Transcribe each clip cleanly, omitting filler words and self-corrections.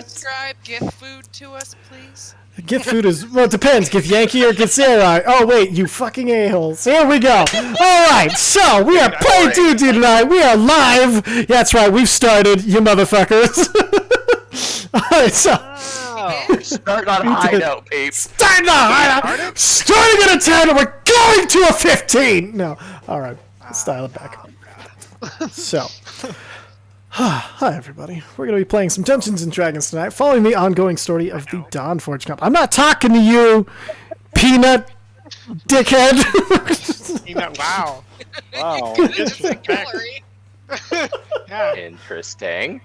describe gift food to us, please? Gift food is, well, it depends. Gift Yankee or Gift Sarai. Oh, wait, you fucking a-holes. Here we go. All right, so we are playing D&D tonight. We are live. Yeah, that's right, we've started, you motherfuckers. All right, so. Starting on a high note, Pete. Starting on a high note. Starting at a 10, and we're going to a 15. No, all right, let's dial it back. So. Hi everybody, we're going to be playing some Dungeons & Dragons tonight, following the ongoing story of the Dawnforged Cup. I'm not talking to you, peanut dickhead! Peanut, wow. Wow. Yeah. Interesting.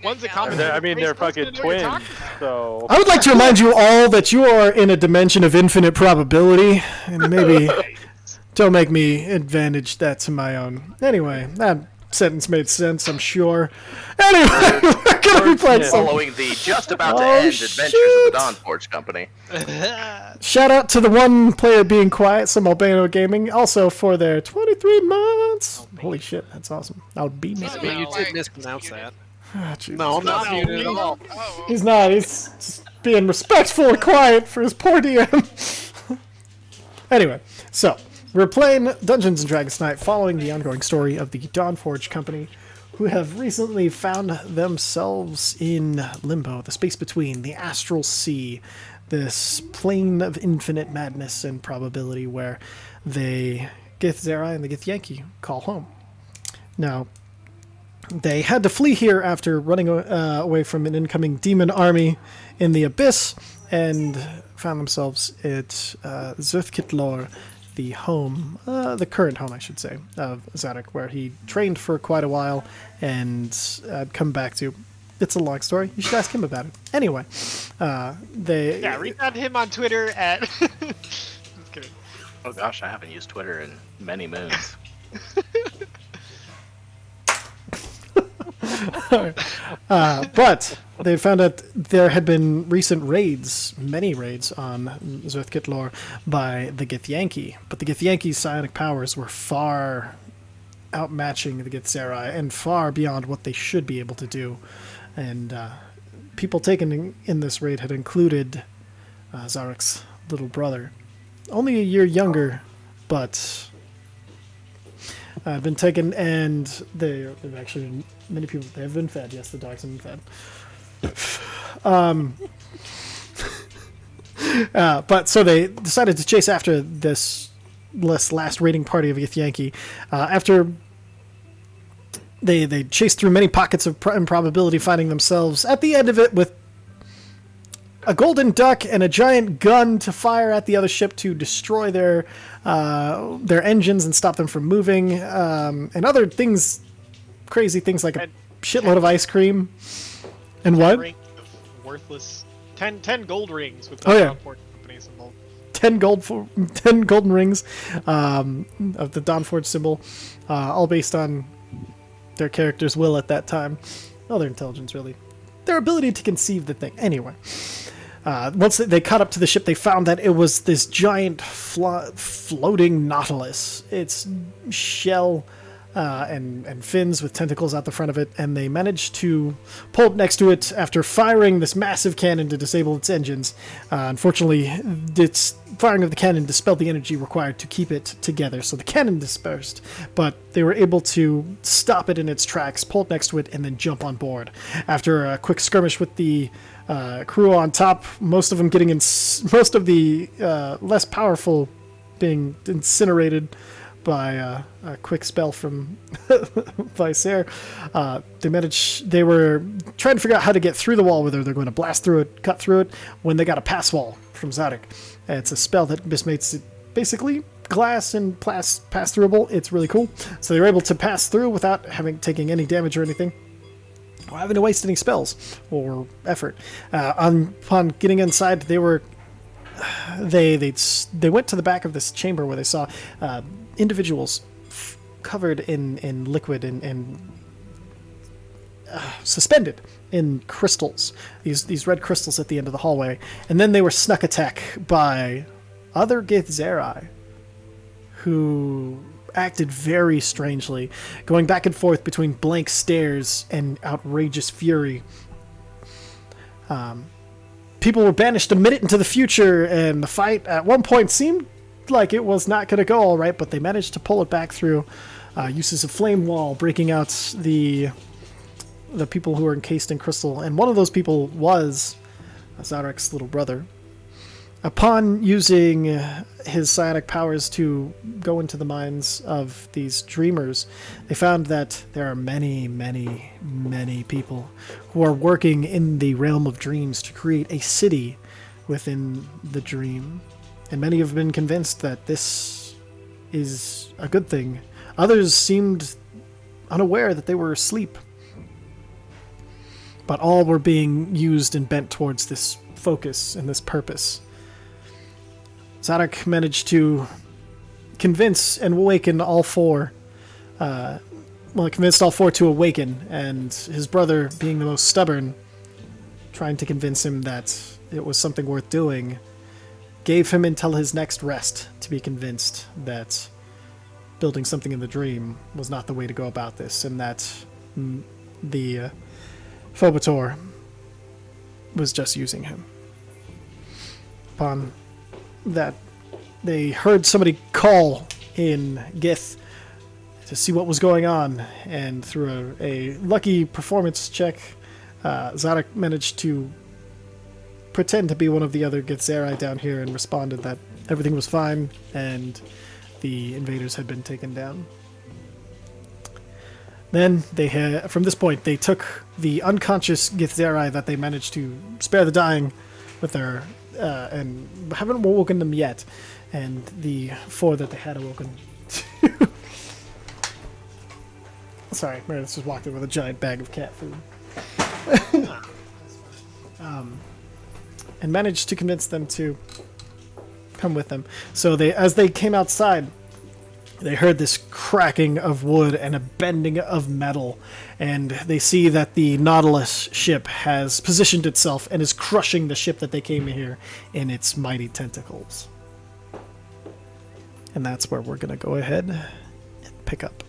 One's a common. They're fucking twins, so... I would like to remind you all that you are in a dimension of infinite probability, and maybe don't make me advantage that to my own. Anyway, that sentence made sense, I'm sure. Anyway, we're going to be playing some... Following the just about to end adventures of the Dawnforged Company. Shout out to the one player being quiet, some Albano Gaming, also for their 23 months. Holy shit, that's awesome. Albino. You did mispronounce that. Ah, Jesus. No, I'm not muted at all. He's not. He's just being respectful and quiet for his poor DM. Anyway, so we're playing Dungeons & Dragons tonight, following the ongoing story of the Dawnforged Company, who have recently found themselves in limbo, the space between, the astral sea, this plane of infinite madness and probability where the Githzerai and the Githyanki call home. Now, they had to flee here after running away from an incoming demon army in the abyss and found themselves at Zuthkitlor, the home, the current home, I should say, of Zadok, where he trained for quite a while and come back to. It's a long story. You should ask him about it. Anyway, Yeah, reach out to him on Twitter at... Just kidding. Oh gosh, I haven't used Twitter in many moons. But they found out there had been recent raids, many raids on Zuthkitlor by the Githyanki. But the Githyanki's psionic powers were far outmatching the Githzerai and far beyond what they should be able to do. And people taken in this raid had included Zarek's little brother. Only a year younger, but been taken, and they've actually been, many people, they have been fed. Yes, the dogs have been fed. But so they decided to chase after this last raiding party of Githyanki. After they chased through many pockets of improbability, finding themselves at the end of it with a golden duck and a giant gun to fire at the other ship to destroy their engines and stop them from moving, and other things, crazy things like a shitload of ice cream. And what? Worthless 10 gold rings with the Dawnforged Company symbol. 10 golden rings of the Dawnforged symbol, all based on their character's will at that time. Oh, their intelligence, really. Their ability to conceive the thing. Anyway. Once they caught up to the ship, they found that it was this giant floating nautilus. Its shell and fins with tentacles out the front of it, and they managed to pull up next to it after firing this massive cannon to disable its engines. Unfortunately, its firing of the cannon dispelled the energy required to keep it together, so the cannon dispersed, but they were able to stop it in its tracks, pull up next to it, and then jump on board. After a quick skirmish with the crew on top, most of them getting most of the less powerful being incinerated by a quick spell from Visair. They were trying to figure out how to get through the wall, whether they're going to blast through it, cut through it, when they got a pass wall from Zadok. It's a spell that just makes it basically glass and pass-throughable. It's really cool. So they were able to pass through without taking any damage or anything, or having to waste any spells or effort. Upon getting inside, they went to the back of this chamber where they saw individuals covered in liquid and suspended in crystals. These red crystals at the end of the hallway, and then they were snuck attack by other Githzerai who acted very strangely, going back and forth between blank stares and outrageous fury. People were banished a minute into the future, and the fight at one point seemed like it was not going to go all right, but they managed to pull it back through uses of flame wall, breaking out the people who were encased in crystal, and one of those people was Zarek's little brother. Upon using his psionic powers to go into the minds of these dreamers, they found that there are many, many, many people who are working in the realm of dreams to create a city within the dream. And many have been convinced that this is a good thing. Others seemed unaware that they were asleep. But all were being used and bent towards this focus and this purpose. Zadok managed to convince and awaken all four. Convinced all four to awaken, and his brother, being the most stubborn, trying to convince him that it was something worth doing, gave him until his next rest to be convinced that building something in the dream was not the way to go about this, and that the Phobator was just using him. Upon that, they heard somebody call in Gith to see what was going on, and through a lucky performance check, Zadok managed to pretend to be one of the other Githzerai down here and responded that everything was fine and the invaders had been taken down. Then from this point, they took the unconscious Githzerai that they managed to spare the dying with their and haven't awoken them yet, and the four that they had awoken. Sorry, Meredith just walked in with a giant bag of cat food. And managed to convince them to come with them. So as they came outside, they heard this cracking of wood and a bending of metal, and they see that the Nautilus ship has positioned itself and is crushing the ship that they came here in its mighty tentacles. And that's where we're going to go ahead and pick up.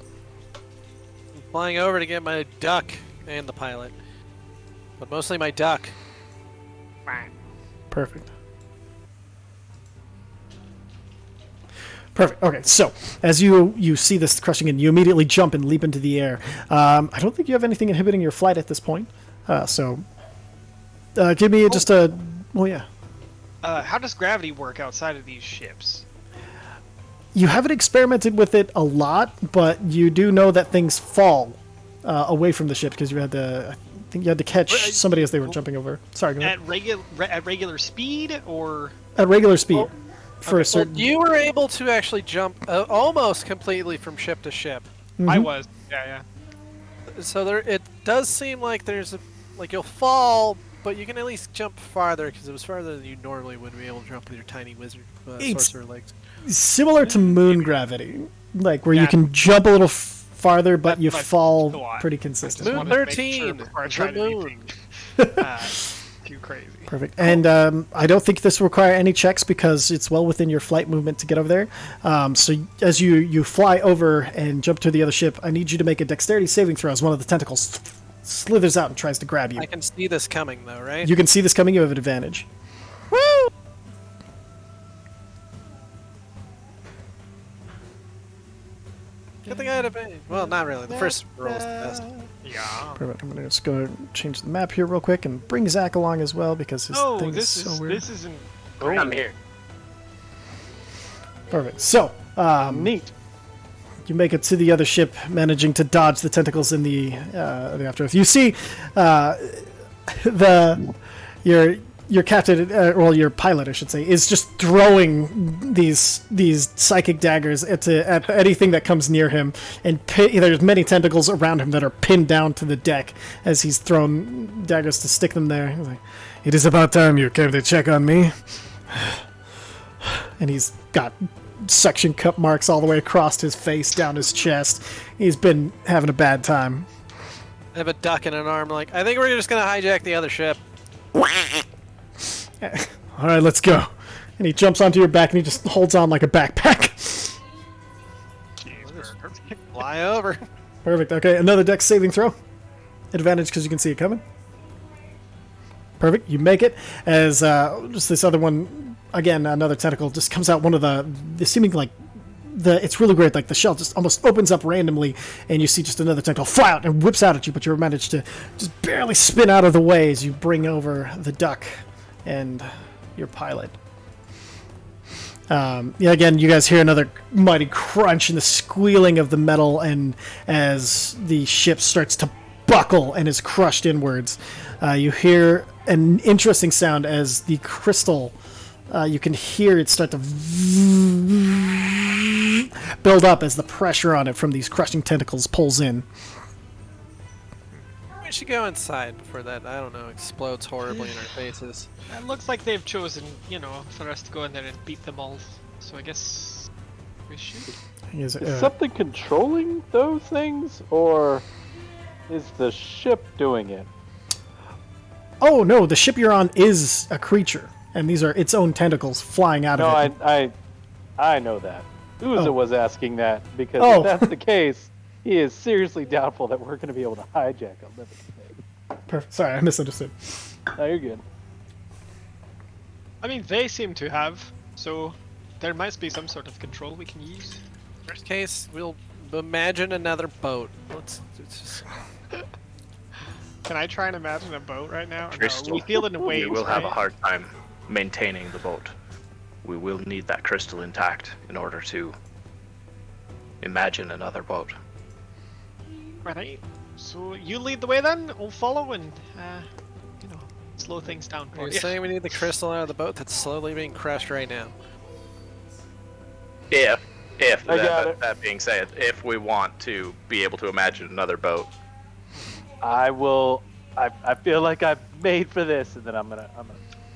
I'm flying over to get my duck and the pilot, but mostly my duck. Perfect. Perfect. Okay, so as you see this crushing in, you immediately jump and leap into the air. I don't think you have anything inhibiting your flight at this point. Give me just a... Well, yeah. How does gravity work outside of these ships? You haven't experimented with it a lot, but you do know that things fall away from the ship because you had to... I think you had to catch somebody as they were jumping over. Sorry, go ahead. At regular speed, or... At regular speed. For a certain... You were able to actually jump almost completely from ship to ship. Mm-hmm. I was. Yeah. So it does seem like you'll fall, but you can at least jump farther because it was farther than you normally would be able to jump with your tiny wizard sorcerer legs. Similar to moon gravity, like where you can jump a little farther, but you fall pretty consistent. Moon 13. Too crazy. Perfect. And I don't think this will require any checks because it's well within your flight movement to get over there. So as you fly over and jump to the other ship, I need you to make a dexterity saving throw as one of the tentacles slithers out and tries to grab you. I can see this coming, though, right? You can see this coming. You have an advantage. Woo! Good thing I had advantage. Well, not really. The first roll was the best. Yeah. Perfect. I'm going to just go and change the map here real quick and bring Zach along as well because his thing is so weird. This isn't... I'm here. Perfect. So, Neat. you make it to the other ship, managing to dodge the tentacles in the aftermath. You see your captain, your pilot, I should say, is just throwing these psychic daggers at anything that comes near him, and there's many tentacles around him that are pinned down to the deck as he's thrown daggers to stick them there. He's like, "It is about time you came to check on me." And he's got suction cup marks all the way across his face, down his chest. He's been having a bad time. I have a duck and an arm. Like, I think we're just gonna hijack the other ship. All right, let's go. And he jumps onto your back and he just holds on like a backpack. Fly over. Perfect. Okay, another dex saving throw. Advantage because you can see it coming. Perfect. You make it as just this other one again. Another tentacle just comes out. One of the seeming like it's really great. Like the shell just almost opens up randomly, and you see just another tentacle fly out and whips out at you. But you manage to just barely spin out of the way as you bring over the duck and your pilot. Again, you guys hear another mighty crunch and the squealing of the metal, and as the ship starts to buckle and is crushed inwards, you hear an interesting sound as the crystal. You can hear it start to build up as the pressure on it from these crushing tentacles pulls in. We should go inside before that, I don't know, explodes horribly in our faces. It looks like they've chosen, for us to go in there and beat them all. So I guess we should. Is something controlling those things, or is the ship doing it? Oh no, the ship you're on is a creature, and these are its own tentacles flying out of it. No, I know that. Uza was asking that because Oh. if that's the case, he is seriously doubtful that we're going to be able to hijack a living thing. Perfect. Sorry, I misunderstood. No, you're good. I mean, they seem to have, so there must be some sort of control we can use. Worst case, we'll imagine another boat. Let's just... Can I try and imagine a boat right now? Or no, Crystal. we feel it in waves. We will have a right? hard time maintaining the boat. We will need that crystal intact in order to imagine another boat. Right. So you lead the way then. We'll follow and, slow things down for You're you. saying we need the crystal out of the boat that's slowly being crushed right now. If I got it. that being said, if we want to be able to imagine another boat, I will. I feel like I've made for this, and then I'm gonna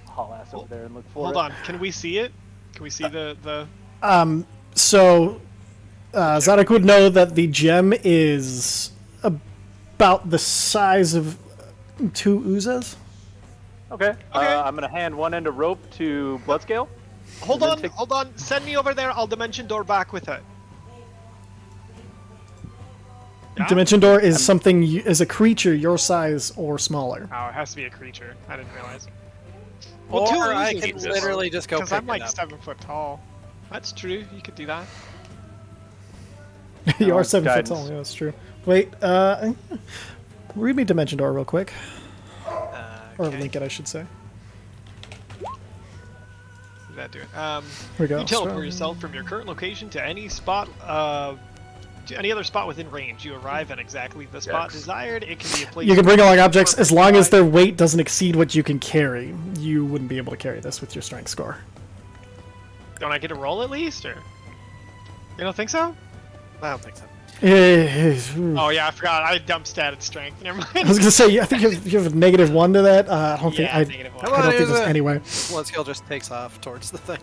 haul ass over there and look for it. Hold on. Can we see it? Can we see the? So, Zadok would know that the gem is about the size of 2 Uzas. Okay. Okay. I'm gonna hand one end of rope to Bloodscale. Hold And on. then Hold on. Send me over there. I'll dimension door back with it. Yeah? Dimension Door is something is a creature your size or smaller. Oh, it has to be a creature. I didn't realize. Or two I Uzas can is- literally just go Because pick I'm like it up. 7 foot tall. That's true. You could do that. You No, are 7 foot guidance. tall. Yeah, that's true. Wait, read me Dimension Door real quick, or Okay. link it, I should say. What did that do? Here we go. You teleport So- yourself from your current location to any spot, to any other spot within range. You arrive at exactly the spot Yes. desired. It can be a place. You can bring along objects as long as their. their weight doesn't exceed what you can carry. You wouldn't be able to carry this with your strength score. Don't I get a roll at least, or? You don't think so? I don't think so. Oh yeah, I forgot. I dump statted strength. Never I mind. was gonna say, I think you have a -1 to that. I don't think Yeah, I negative one. Come don't on, think there's Uza. anyway. Blood skill just takes off towards the thing.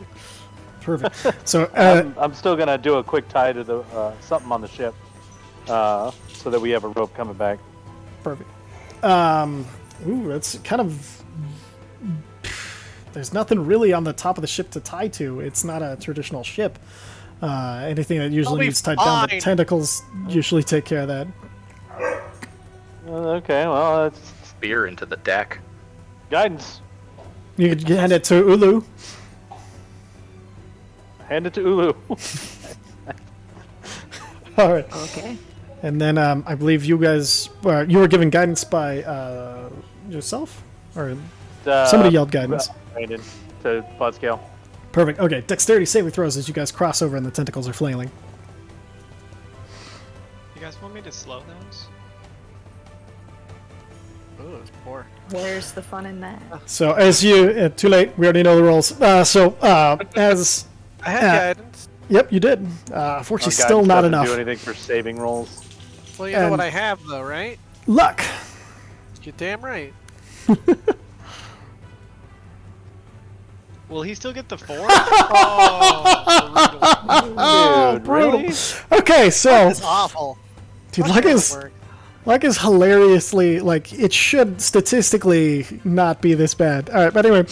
Perfect. So I'm still gonna do a quick tie to the something on the ship, so that we have a rope coming back. perfect. Ooh, that's kind of. There's nothing really on the top of the ship to tie to. It's not a traditional ship. Anything that usually be needs tied down, the fine. tentacles usually take care of that. Okay, well, that's spear into the deck. guidance. You could hand it to Ulu. Hand it to Ulu. All right. Okay. And then I believe you guys, you were given guidance by yourself, or somebody yelled guidance. Brandon to Bloodscale. Perfect. Okay, dexterity saving throws as you guys cross over and the tentacles are flailing. You guys want me to slow those? Ooh, it's poor. Where's the fun in that? So as you, too late. We already know the rolls. As I had guidance. yep, you did. Fortunately, Guidance still not doesn't enough. do anything for saving rolls. Well, you know what And- I have, though, right? Luck. You're damn right. Will he still get the 4? Oh, Dude, brutal. really? Okay, so It's awful. dude, Watch luck that is work. luck is hilariously like it should statistically not be this bad. All right, but anyway,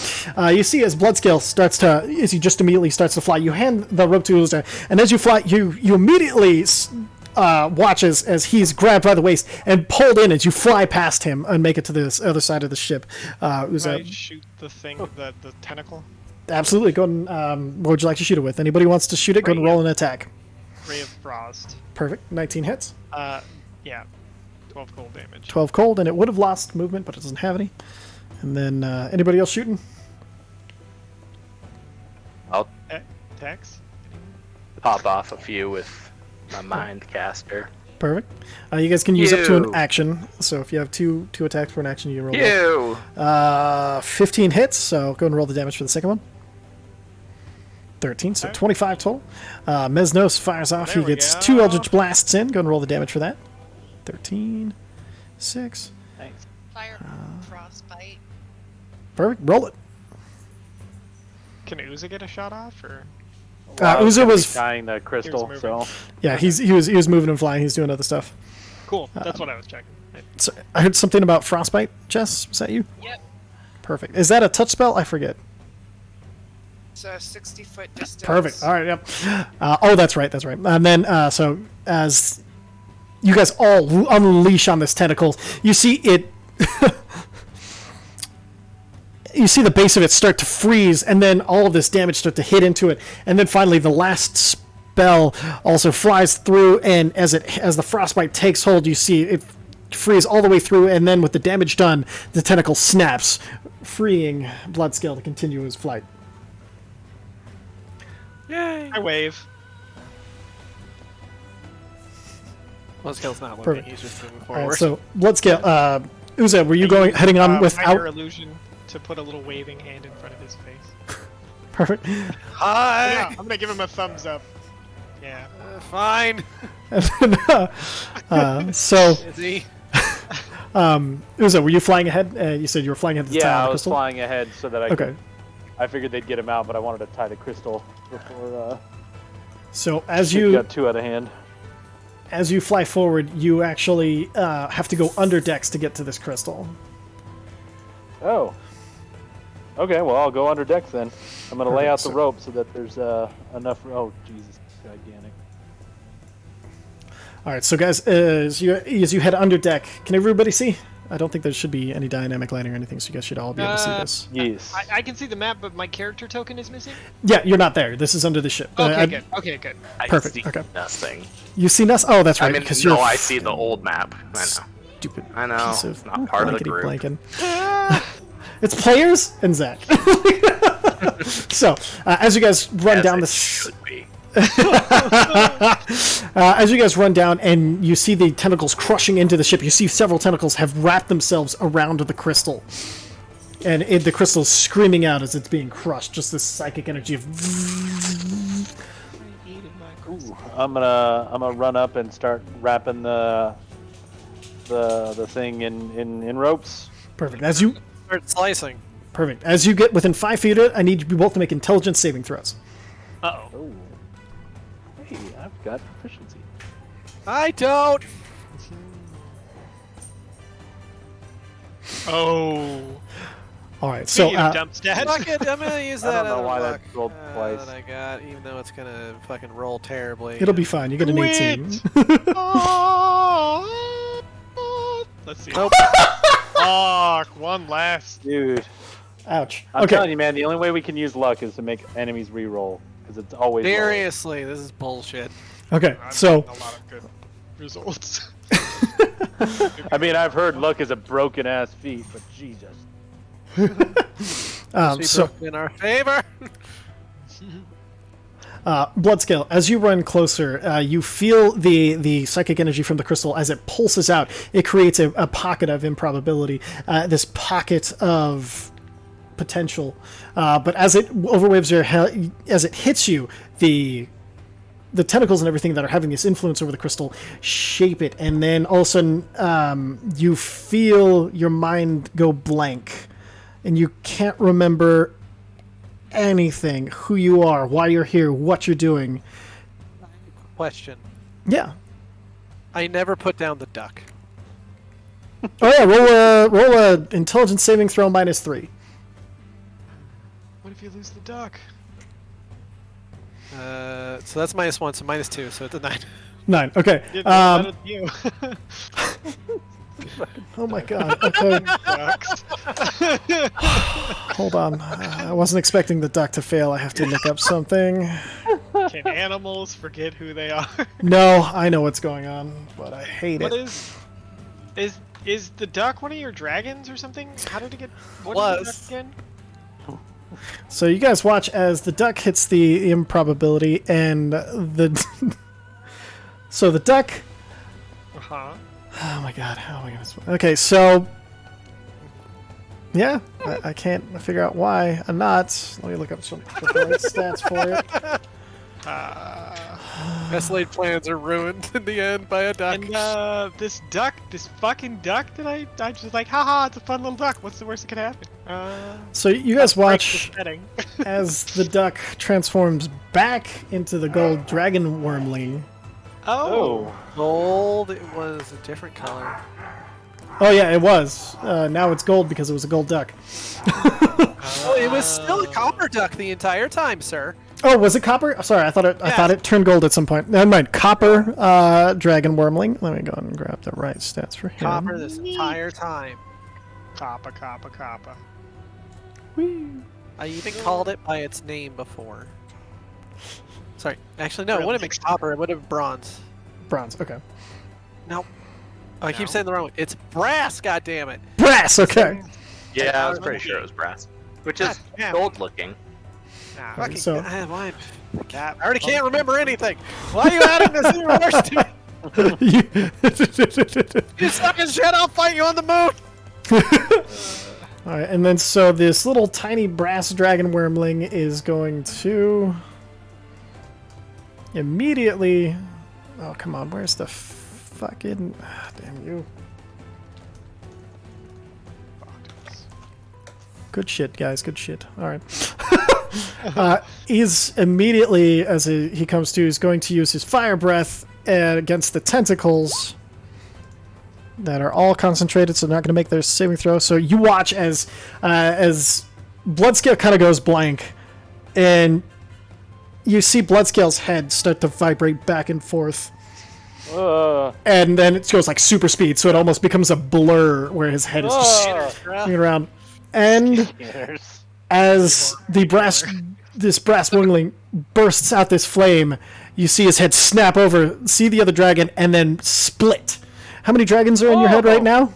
you see as Bloodscale starts to, as he just immediately starts to fly, you hand the rope to Uza, and as you fly, you immediately watches as he's grabbed by the waist and pulled in as you fly past him and make it to this other side of the ship. I shoot the thing, the tentacle. Absolutely. Go and, what would you like to shoot it with? Anybody wants to shoot it? Go and roll an attack. Ray of Frost. Perfect. 19 hits. Yeah. 12 cold damage. 12 cold, and it would have lost movement, but it doesn't have any. And then anybody else shooting? I'll Attacks? pop off a few with my mind caster. Perfect. You guys can use up to an You. action. So if you have two attacks for an action, you roll. Both. You! 15 hits. So go and roll the damage for the second one. 13, so 25 total. Mesnos fires off. There He we gets go. 2 Eldritch Blasts in. Go and roll the damage for that. 13, 6. Thanks. Fire frostbite. Perfect. Roll it. Can Uza get a shot off, or? Well, Uza was tying the crystal, moving. so yeah. He was moving and flying. He's doing other stuff. Cool. That's what I was checking. So I heard something about frostbite. Jess, was that you? Yep. Perfect. Is that a touch spell? I forget. It's a 60-foot distance. Perfect. All right. Yep. Oh, that's right. That's right. And then, so as you guys all unleash on this tentacle, you see it. You see the base of it start to freeze, and then all of this damage start to hit into it, and then finally the last spell also flies through, and as the frostbite takes hold, you see it freeze all the way through, and then with the damage done, the tentacle snaps, freeing Bloodscale to continue his flight. Yay! I wave. Well, Scale's not looking. Perfect. He's just moving All forward. right, so Bloodscale, Uza, were you heading on Minor without? illusion to put a little waving hand in front of his face. Perfect. Hi. Yeah, I'm gonna give him a thumbs up. Yeah. Fine. So, Is he? Uza, were you flying ahead? You said you were flying ahead to the yeah, tower I of the was crystal? flying ahead so that I Okay. could. I figured they'd get him out, but I wanted to tie the crystal before So as it you got too out of hand. fly forward, you actually have to go under decks to get to this crystal. Oh. Okay, well I'll go under decks then. I'm gonna lay Perfect, out the so- rope so that there's enough. Oh Jesus, gigantic. All right, so guys, as you head under deck, can everybody see? I don't think there should be any dynamic lighting or anything, so you guys should all be able to see this. Yes. I can see the map, but my character token is missing. Yeah, you're not there. This is under the ship. Okay, good. Okay, good. I Perfect, see okay. nothing. You see us? Oh, that's right. I mean, because no, you're I see the old map. I know. stupid. I know. Piece of Not part of the blankety group. blankin'. It's players and Zach. So, as you guys run As down it this, should be. as you guys run down and you see the tentacles crushing into the ship, you see several tentacles have wrapped themselves around the crystal, and the crystal is screaming out as it's being crushed. Just this psychic energy of. Ooh, I'm gonna run up and start wrapping the thing in ropes. Perfect. As you get within 5 feet of it, I need you both to make intelligence saving throws. Uh oh. Oh. Hey, I've got proficiency. I don't. Oh. All right. So You dump stat. Fuck it, I'm gonna use I that. don't know out of why that luck, rolled twice. That I got, even though it's gonna fucking roll terribly. it'll be fine. You get an Quit. 18. Oh. Let's see. Nope. Fuck, one last. Dude, Ouch. I'm Okay. telling you, man, the only way we can use luck is to make enemies re-roll because it's always. low. Seriously, this is bullshit. Okay. I've So. gotten a lot of good results. I mean, I've heard luck is a broken ass feat, but Jesus. Be So broken in our favor. Bloodscale, as you run closer, you feel the psychic energy from the crystal as it pulses out. It creates a pocket of improbability, this pocket of potential. But as it overwaves your as it hits you, the tentacles and everything that are having this influence over the crystal shape it, and then all of a sudden you feel your mind go blank, and you can't remember anything, who you are, why you're here, what you're doing. Question. Yeah. I never put down the duck. Oh yeah, roll a intelligence saving throw -3. What if you lose the duck? So that's -1, so -2, so it's a 9. 9. Okay. Did that at you. Oh my god. Okay. Ducks. Hold on. I wasn't expecting the duck to fail. I have to look up something. Can animals forget who they are? No, I know what's going on, but I hate What it. is the duck one of your dragons or something? How did it get? What is Was. the duck again? So you guys watch as the duck hits the improbability, and the so the duck. Uh huh. Oh my god! How am I gonna? Okay, so yeah, I can't figure out why I'm not. Let me look up some the right stats for it. Best laid plans are ruined in the end by a duck. And this fucking duck that I just like, haha, it's a fun little duck. What's the worst that could happen? So you guys break watch the setting. as the duck transforms back into the gold dragon wormling. Oh. Gold, it was a different color. Oh yeah, it was. Now it's gold because it was a gold duck. Oh, it was still a copper duck the entire time, sir. Oh, was it copper? Sorry, I thought it turned gold at some point. Never mind. Copper dragon wormling. Let me go and grab the right stats for him. Copper this entire time. Kappa. I even called it by its name before. Sorry, actually no, it wouldn't have been copper, it would have been bronze. Bronze. Okay. Nope. Oh, I keep saying the wrong one. It's brass, goddammit! Brass. Okay. Yeah, I was pretty sure it was brass, which is God damn. gold looking. Nah, Fucking so- God, why? I already can't remember anything. Why are you adding this even worse to me? You sucking shit! I'll fight you on the moon. All right, and then so this little tiny brass dragon wormling is going to immediately. Oh come on! Where's the fucking? Damn you! Good shit, guys. Good shit. All right. He's immediately, as he comes to, he's going to use his fire breath against the tentacles that are all concentrated, so they're not going to make their saving throw. So you watch as Bloodscale kind of goes blank, and you see Bloodscale's head start to vibrate back and forth. And then it goes like super speed, so it almost becomes a blur where his head is just spinning around. And as this brass wormling bursts out this flame, you see his head snap over, see the other dragon, and then split. How many dragons are in your head right now?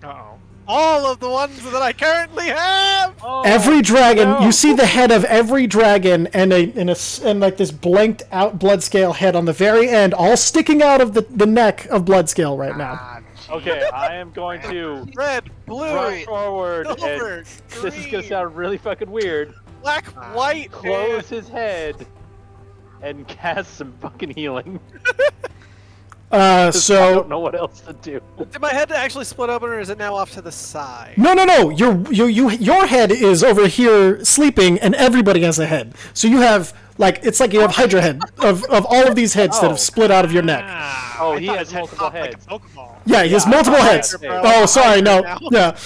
Uh-oh. All of the ones that I currently have. Every dragon, you see the head of every dragon and like this blanked out Bloodscale head on the very end, all sticking out of the neck of Bloodscale right now. Okay, I am going to Red, blue, rush forward, silver, and this is gonna green, sound really fucking weird. black, white, Close his head and cast some fucking healing. I So don't know what else to do. Did my head actually split open, or is it now off to the side? no, your head is over here sleeping, and everybody has a head. So you have it's like you have Hydra head of all of these heads that have split out of your neck. Oh, I he thought has his head multiple popped heads. Like a Pokeball. Yeah, he has Yeah, multiple I heads. have Oh, sorry, no, now. yeah.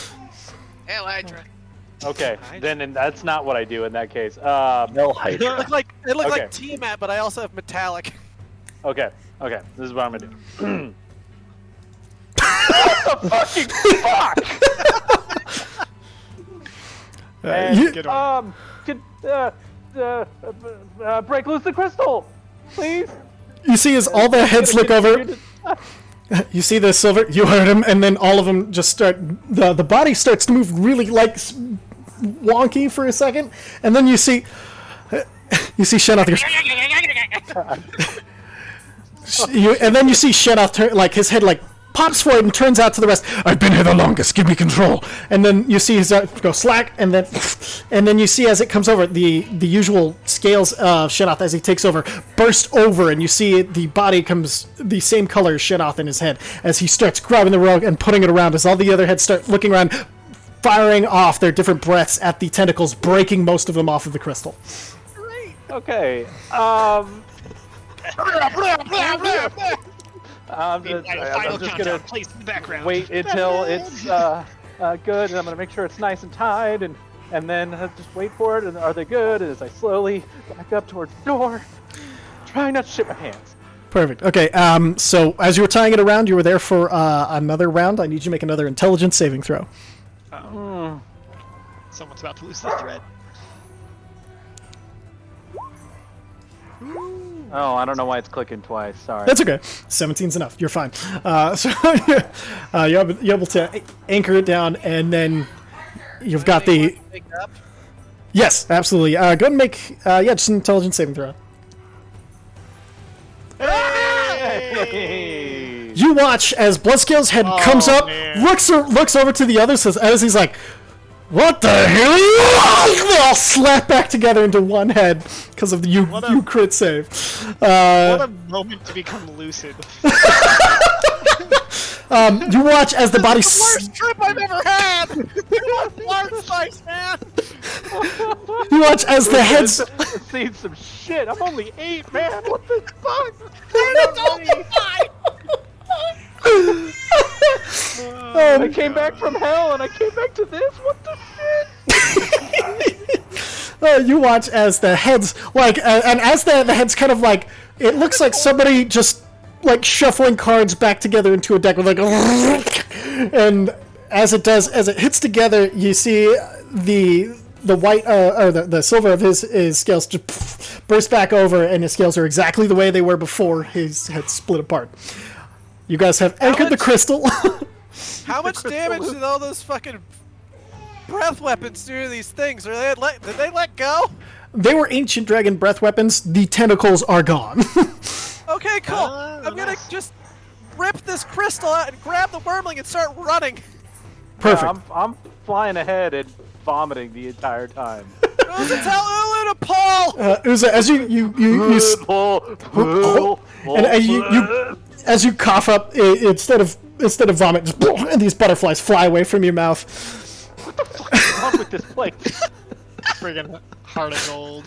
Hey, Elytra. Okay, then that's not what I do in that case. No It Hydra. looked like Okay. like T-Mat, but I also have metallic. Okay, this is what I'm gonna do. What the fucking fuck? And, You- Good one. break loose the crystal, please. You see as all their heads look over, you see the silver, you heard him, and then all of them just start, the body starts to move really wonky for a second, and then you see Shenoth goes, and then you see Shenoth turn, his head pops forward and turns out to the rest. I've been here the longest. Give me control. And then you see his go slack, and then you see as it comes over, the usual scales of Shenoth as he takes over burst over, and you see the body comes the same color as Shenoth in his head as he starts grabbing the rug and putting it around. As all the other heads start looking around, firing off their different breaths at the tentacles, breaking most of them off of the crystal. Okay. I'm just gonna Place in the background. wait until it's good, and I'm gonna make sure it's nice and tied, and then just wait for it. And are they good? And as I slowly back up towards the door, trying not to shit my pants. Perfect. Okay. So as you were tying it around, you were there for another round. I need you to make another intelligence saving throw. Someone's about to lose the thread. Oh, I don't know why it's clicking twice. Sorry. That's okay. 17's enough. You're fine. So you're able to anchor it down, and then you've got the. Pick up. Yes, absolutely. Go ahead and make just an intelligence saving throw. Hey! You watch as Bloodscale's head comes up, man. looks over to the others, as he's like, "What the hell?" They all slap back together into one head because of the you crit save. What a moment to become lucid. You watch as the body. Worst trip I've ever had. Large slice, man. You watch as the heads. I've seen some shit. I'm only 8, man. What the fuck? I came back from hell and I came back to this. What the shit? You watch as the heads and as the heads kind of like, it looks like somebody just like shuffling cards back together into a deck with like, and as it hits together, you see the white or the silver of his scales just burst back over, and his scales are exactly the way they were before his head split apart. You guys have anchored the crystal. How much damage did all those fucking breath weapons do to these things? Did they let go? They were ancient dragon breath weapons. The tentacles are gone. Okay, cool. I'm gonna just rip this crystal out and grab the wormling and start running. Perfect. Yeah, I'm flying ahead and vomiting the entire time. Uza, tell Ulu to pull! Uza, as you and as you cough up, instead of vomit, just and these butterflies fly away from your mouth. What the fuck is wrong with this place? Friggin' heart of gold.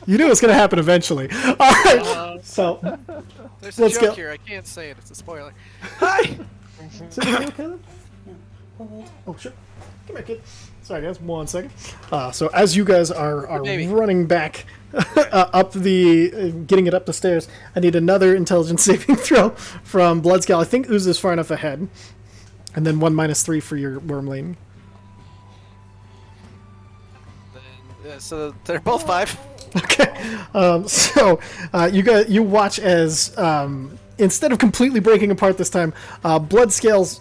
You knew it was going to happen eventually. All right, so There's a let's joke go. here. I can't say it. It's a spoiler. Hi! Oh, sure. Come here, kid. Sorry, guys. 1 second. So as you guys are running back up getting it up the stairs, I need another intelligence saving throw from Bloodscale. I think Uza's far enough ahead. And then 1 - 3 for your wormling. So they're both 5. Okay. So you watch as instead of completely breaking apart this time, Bloodscale's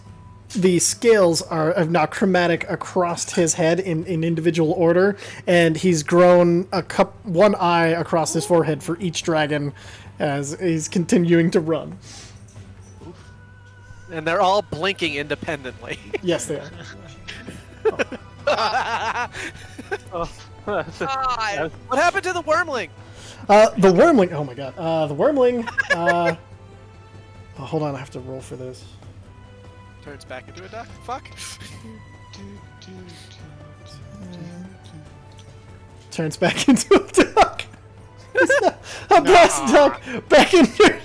the scales are now chromatic across his head in individual order, and he's grown one eye across his forehead for each dragon as he's continuing to run. And they're all blinking independently. Yes, they are. What happened to the wormling? The wormling. Oh my god. The wormling. Hold on, I have to roll for this. Turns back into a duck. Fuck. Turns back into a duck. A brass duck back in your.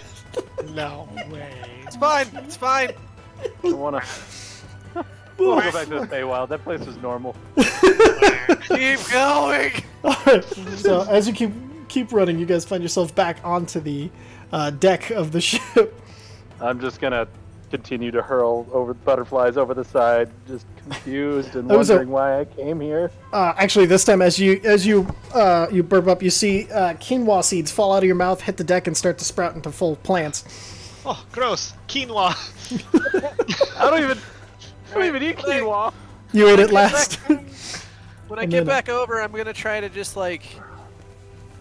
No way. It's fine. It's fine. I wanna go back to the Feywild. That place was normal. Keep going. Alright, so as you keep running, you guys find yourselves back onto the deck of the ship. I'm just gonna continue to hurl over butterflies over the side, just confused and wondering why I came here. Actually, this time, as you burp up, you see quinoa seeds fall out of your mouth, hit the deck, and start to sprout into full plants. Oh, gross. Quinoa. I don't even eat quinoa. You ate it last. When I get back over, I'm gonna try to just like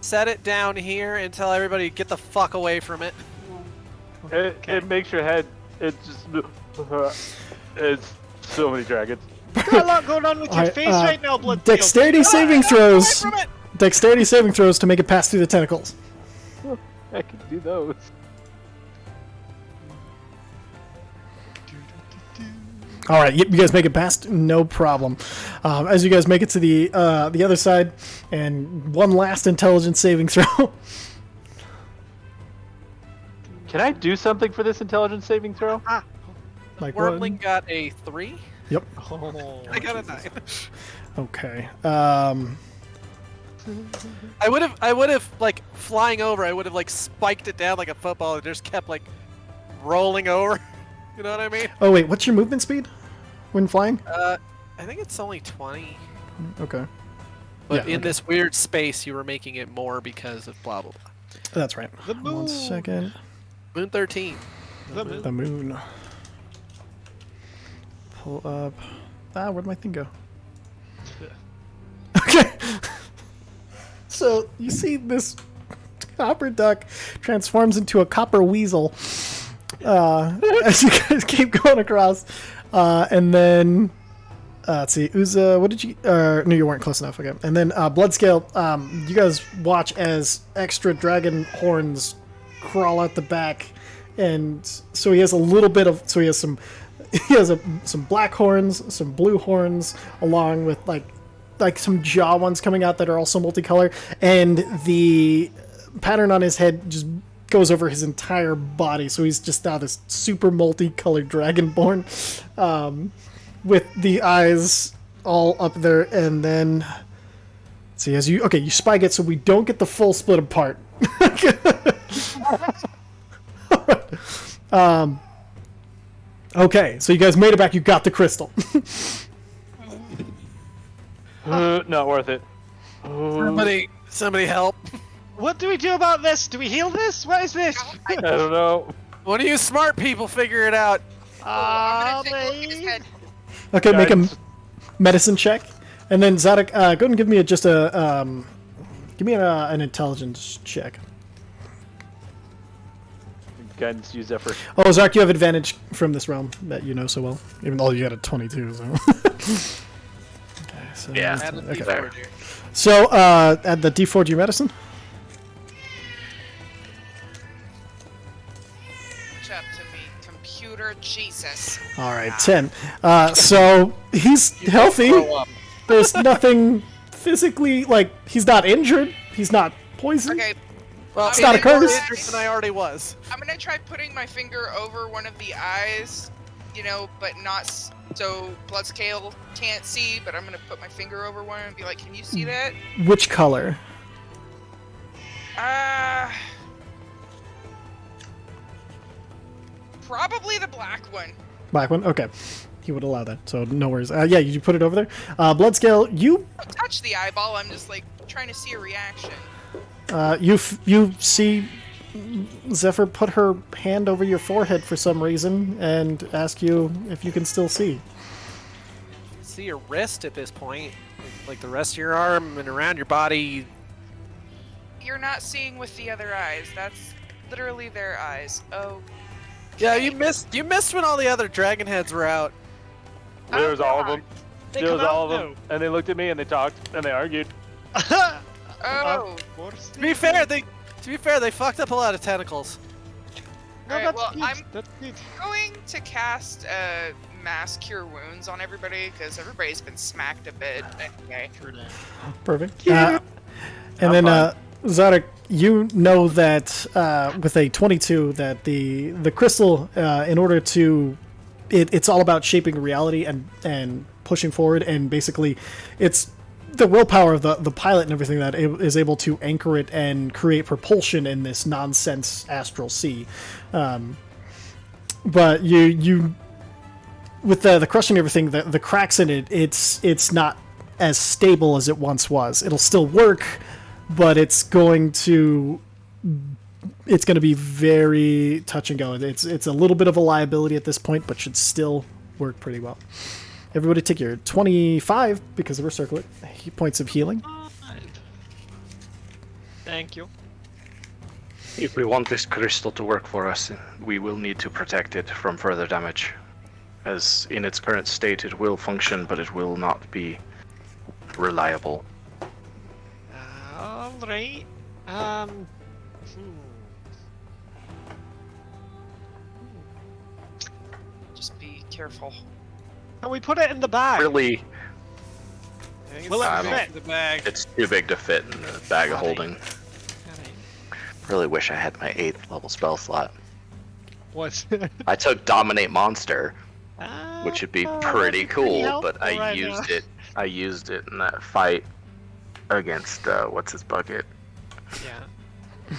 set it down here and tell everybody get the fuck away from it. It makes your head. It just. It's so many dragons. Got a lot going on with your face right now, Blood. Dexterity saving throws. Away from it! Dexterity saving throws to make it pass through the tentacles. I can do those. All right, you guys make it past, no problem. As you guys make it to the other side, and one last intelligence saving throw. Can I do something for this intelligence saving throw? Like what? Wormling got a 3. Yep. Oh, I got a 9. Okay. I would have like flying over. I would have like spiked it down like a football and just kept like rolling over. You know what I mean? Oh wait, what's your movement speed when flying? I think it's only 20. Okay. But Yeah, in this weird space, you were making it more because of blah blah blah. That's right. The 1 moon. second. Moon 13. The moon. The moon. Pull up. Where'd my thing go? Okay. So you see this copper duck transforms into a copper weasel as you guys keep going across, and then let's see, Uza, what did you? No, you weren't close enough. Okay, and then Bloodscale. You guys watch as extra dragon horns crawl out the back, and so he has a little bit of. So he has some. He has some black horns, some blue horns, along with like some jaw ones coming out that are also multicolor, and the pattern on his head just goes over his entire body. So he's just now this super multicolored dragonborn, with the eyes all up there. And then, see, as you spike it so we don't get the full split apart. Okay, so you guys made it back. You got the crystal. Not worth it. Somebody help. What do we do about this? Do we heal this? What is this? I don't know. One of you smart people figure it out. I'm gonna take a look at his head. Okay, make a Guys. medicine check, and then Zadok, go ahead and give me an intelligence check. Guidance use effort. Oh, Zark, you have advantage from this realm that you know so well, even though you got a 22. So. Okay, so Yeah. Add a okay. D4 here. So add the D4 to your medicine. Catch up to me, computer Jesus. All right, 10. So he's healthy. Grow up. There's nothing physically, like, he's not injured. He's not poisoned. Okay, Well, It's not a I'm more curse. injured than I already was. I'm gonna try putting my finger over one of the eyes, but not so Bloodscale can't see. But I'm gonna put my finger over one and be like, "Can you see that?" Which color? Probably the black one. Black one? Okay. He would allow that, so no worries. Yeah, you put it over there. Bloodscale, you Don't touch the eyeball. I'm just like trying to see a reaction. you see Zephyr put her hand over your forehead for some reason and ask you if you can still see. See your wrist at this point, like the rest of your arm and around your body. You're not seeing with the other eyes. That's literally their eyes. Oh. Yeah, you missed when all the other dragon heads were out. There was all of God. them. They There was come all out of them. And they looked at me and they talked and they argued. Oh. Of course. To be fair, they fucked up a lot of tentacles. No, Alright, that's well, good. I'm- That's good. Going to cast mass cure wounds on everybody because everybody's been smacked a bit. Okay. Perfect. Yeah. And I'm then Zadok, you know that with a 22 that the crystal, in order to, it's all about shaping reality and pushing forward, and basically, it's the willpower of the pilot and everything that it is able to anchor it and create propulsion in this nonsense astral sea. But you with the crushing and everything, the cracks in it, it's not as stable as it once was. It'll still work, but it's going to be very touch and go. It's a little bit of a liability at this point, but should still work pretty well. Everybody take your 25 because of our circlet points of healing. Thank you. If we want this crystal to work for us, we will need to protect it from further damage. As in its current state, it will function, but it will not be reliable. Alright. Just be careful. Can we put it in the bag? Really, Will I it don't- fit? The bag. it's too big to fit in the bag of holding. Alright. Really wish I had my 8th level spell slot. What? I took Dominate Monster, which would be pretty that's pretty cool, but helpful right now. I used it in that fight against what's his bucket. Yeah.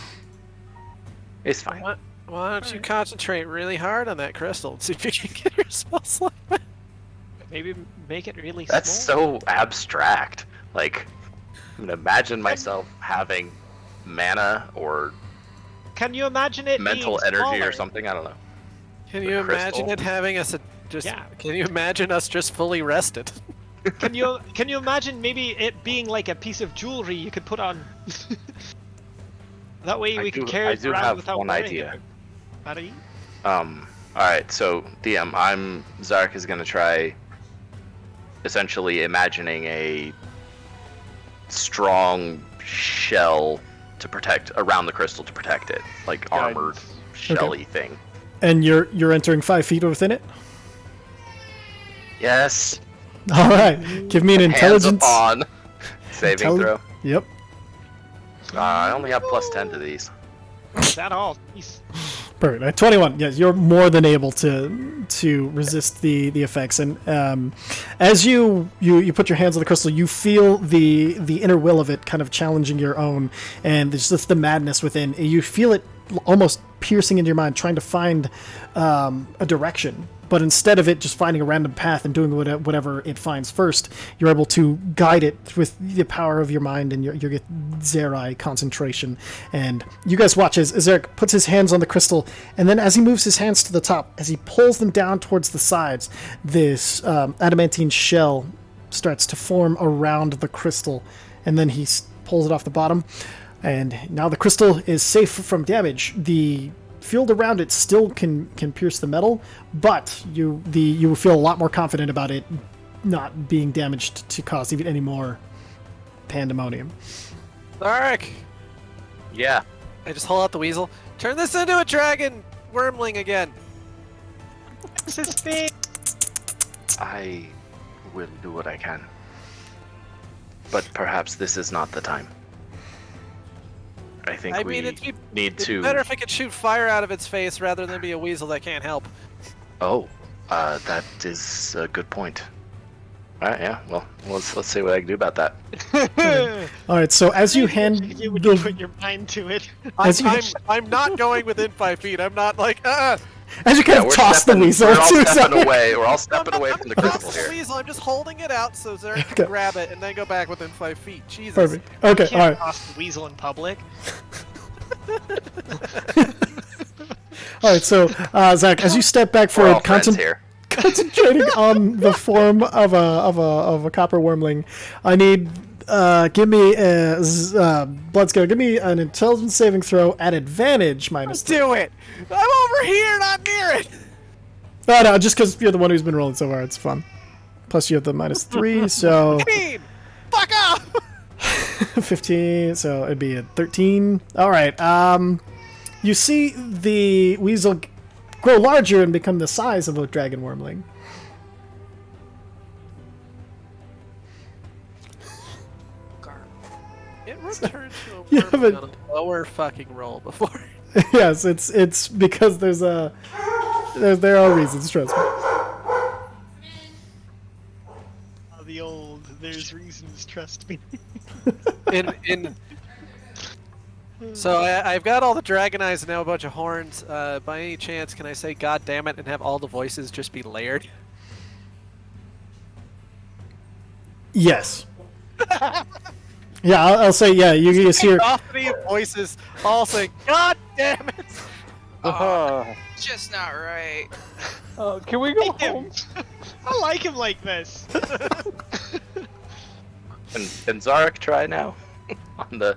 It's fine. Why don't you concentrate really hard on that crystal and see if you can get your spell slot back? Maybe make it really That's small. so abstract. Like, imagine myself having mana or Can you imagine it mental being energy smaller? or something. I don't know. Can The you crystal? imagine it having us just? Yeah. Can you imagine us just fully rested? Can you imagine maybe it being like a piece of jewelry you could put on? That way we could carry I it do around have without one wearing idea. it. Buddy? Alright, so DM, Zark is gonna try essentially imagining a strong shell to protect around the crystal to protect it. Like armored, shelly thing. And you're entering 5 feet within it? Yes. Alright. Give me an Hands intelligence. upon saving throw. Yep. I only have +10 to these. Is that all? Jeez. Perfect. 21. Yes, you're more than able to resist the effects. And as you put your hands on the crystal, you feel the inner will of it kind of challenging your own, and there's just the madness within. You feel it almost piercing into your mind, trying to find a direction. But instead of it just finding a random path and doing whatever it finds first, you're able to guide it with the power of your mind and your Zerai concentration. And you guys watch as Eric puts his hands on the crystal, and then as he moves his hands to the top, as he pulls them down towards the sides, this adamantine shell starts to form around the crystal, and then he pulls it off the bottom. And now the crystal is safe from damage. The field around it still can pierce the metal, but you will feel a lot more confident about it not being damaged to cause even any more pandemonium. Zark! Yeah. I just hold out the weasel. Turn this into a dragon wormling again. This is big. I will do what I can. But perhaps this is not the time. I think we it'd need to... better if it could shoot fire out of its face rather than be a weasel that can't help. Oh, that is a good point. Alright, yeah, well, let's see what I can do about that. All right, so as you hand You would the, put your mind to it. I'm not going within 5 feet. I'm not like, as you kind of we're toss the stepping- weasel We're all to stepping away. We're all stepping away from the I'm not crystal the here. weasel. I'm just holding it out so Zark Okay. can grab it and then go back within 5 feet. Jesus. Perfect. Okay, You all can't right. toss the weasel in public. All right, so Zach, as you step back We're all forward, friends here. concentrating on the form of a copper wormling, I need give me Bloodscale. Give me an intelligence saving throw at advantage Let's -3. do it. I'm over here, not near it. Oh no, just because you're the one who's been rolling so far, it's fun. Plus you have the -3, so 15. Fuck off. 15. So it'd be a 13. All right. You see the weasel grow larger and become the size of a dragon wormling. It returned to a You worm haven't- on a lower fucking roll before. Yes, it's because there are reasons. Trust me. The old, there's reasons, trust me. So I've got all the dragon eyes and now a bunch of horns. By any chance, can I say "God damn it" and have all the voices just be layered? Yes. Yeah, I'll say yeah. You just hear. Cacophony of voices all saying "God damn it." Just not right. Can we go Like him. home? I like him like this. Can Zarek try now? On the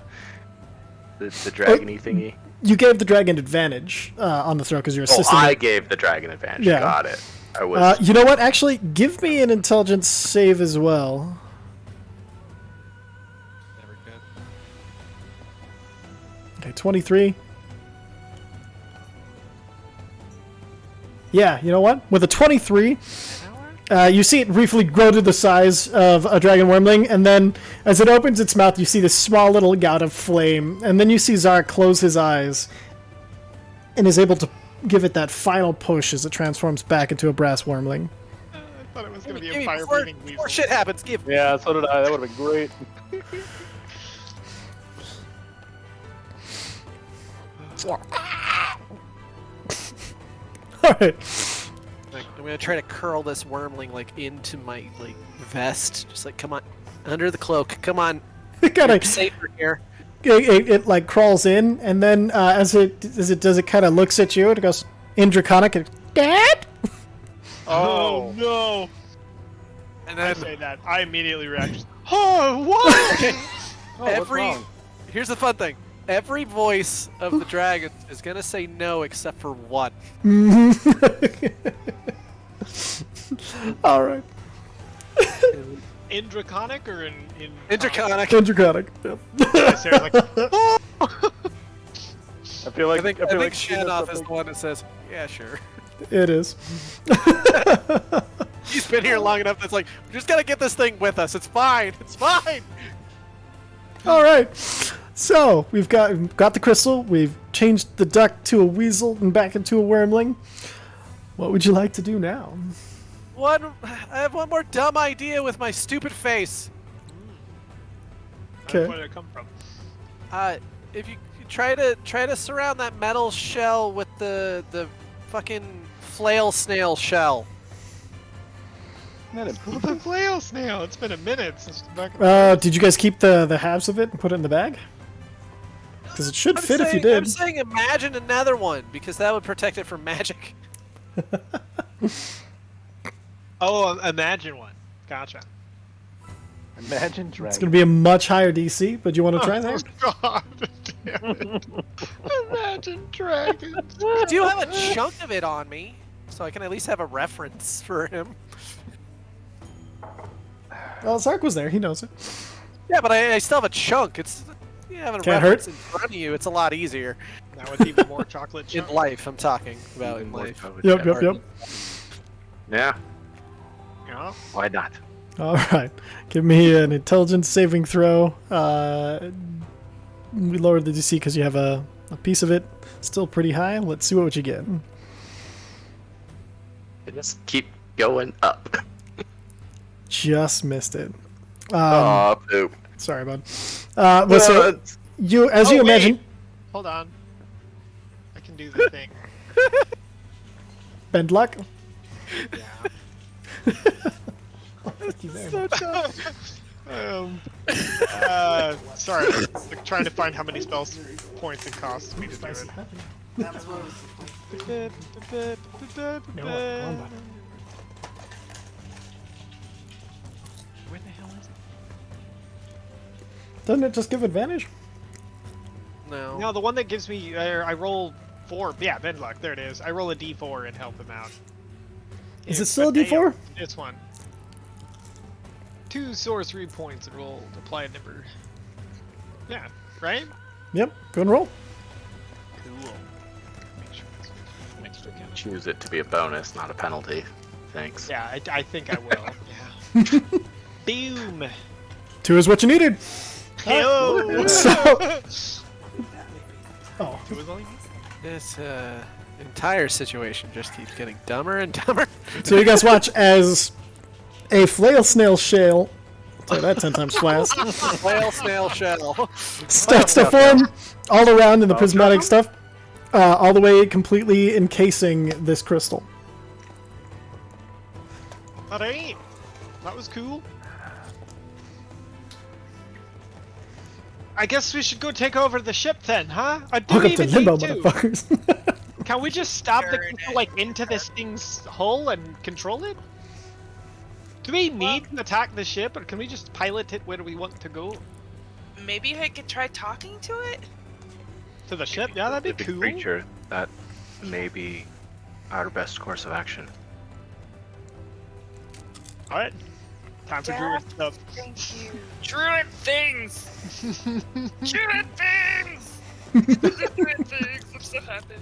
dragony thingy? You gave the dragon advantage on the throw because you're Oh, assisting. I it. gave the dragon advantage. Yeah. Got it. I was... You know what? Actually, give me an intelligence save as well. Never good. Okay, 23. Yeah, you know what? With a 23, you see it briefly grow to the size of a dragon wormling, and then as it opens its mouth, you see this small little gout of flame, and then you see Zark close his eyes and is able to give it that final push as it transforms back into a brass wormling. I thought it was gonna be Give a me fire before breathing weasel. shit happens. Give. Yeah, so did I. That would have been great. All right. Like, I'm gonna try to curl this wormling like into my like vest. Just like, come on, under the cloak. Come on, It you're kind of safer here. it like crawls in, and then as it does, it kind of looks at you and it goes in Draconic. And, Dad. Oh no! And I then say that. I immediately react. Oh, what? What's wrong? here's the fun thing. Every voice of the dragon is gonna say no except for one. All right. In Draconic or in Interconic. In Draconic. Yep. Sarah's like, oh! I feel like I think like she knows Shanoff is something. the one that says, "Yeah, sure." It is. He's been here long enough. That's like, we just gotta get this thing with us. It's fine. It's fine. All right. So we've got the crystal. We've changed the duck to a weasel and back into a wormling. What would you like to do now? I have one more dumb idea with my stupid face. Okay. Where did it come from? If you try to surround that metal shell with the fucking flail snail shell. Not a- Oh, the flail snail. It's been a minute since the Did you guys keep the halves of it and put it in the bag? Because it should fit if you did. I'm saying imagine another one because that would protect it from magic. Oh, imagine one. Gotcha. Imagine It's dragon. going to be a much higher DC, but you want to try that? Oh God! Damn it. Imagine dragons. I do have a chunk of it on me, so I can at least have a reference for him. Well, Zark was there. He knows it. Yeah, but I still have a chunk. It's having a Can't reference hurt. in front of you. It's a lot easier Now with even more chocolate in chunk. life. I'm talking about in life. Yep, yep, yep. Yeah, Yeah. why not? All right. Give me an intelligence saving throw. We lowered the DC because you have a piece of it still pretty high. Let's see what you get. Just keep going up. Just missed it. Oh, poop. Sorry, bud. Well, so you, as you Oh, wait. imagine, Hold on. I can do the thing. bend luck. Yeah. Sorry, I'm like, trying to find how many spell points it costs me to do it. Where the hell is it? Doesn't it just give advantage? No. No, the one that gives me, I roll 4. Yeah, bend luck. There it is. I roll a d4 and help him out. Is Yeah, it still a but D4? This one. 2 sorcery points and roll apply a number. Yeah, right? Yep. Go and roll. Cool. Make sure it's an extra count. Choose it to be a bonus, not a penalty. Thanks. Yeah, I think I will. Yeah. Boom. 2 is what you needed. Hey-oh. So- Oh, 2 is all you need? This entire situation just keeps getting dumber and dumber. so you guys watch as a flail snail shell, say that 10 times fast, Whale snail shell. starts to form all around in the prismatic stuff, all the way completely encasing this crystal. Alright. That was cool. I guess we should go take over the ship then, huh? Do we Welcome to even Limbo, need to? motherfuckers. Can we just stab the Turn crystal, it. like, into this thing's hull and control it? Do we need to attack the ship, or can we just pilot it where we want to go? Maybe I could try talking to it? To the ship? Yeah, that'd be Living cool. creature, that may be our best course of action. Alright. Time for Yeah. druid stuff. Thank you. Druid things! Druid things! Druid things! I'm so happy.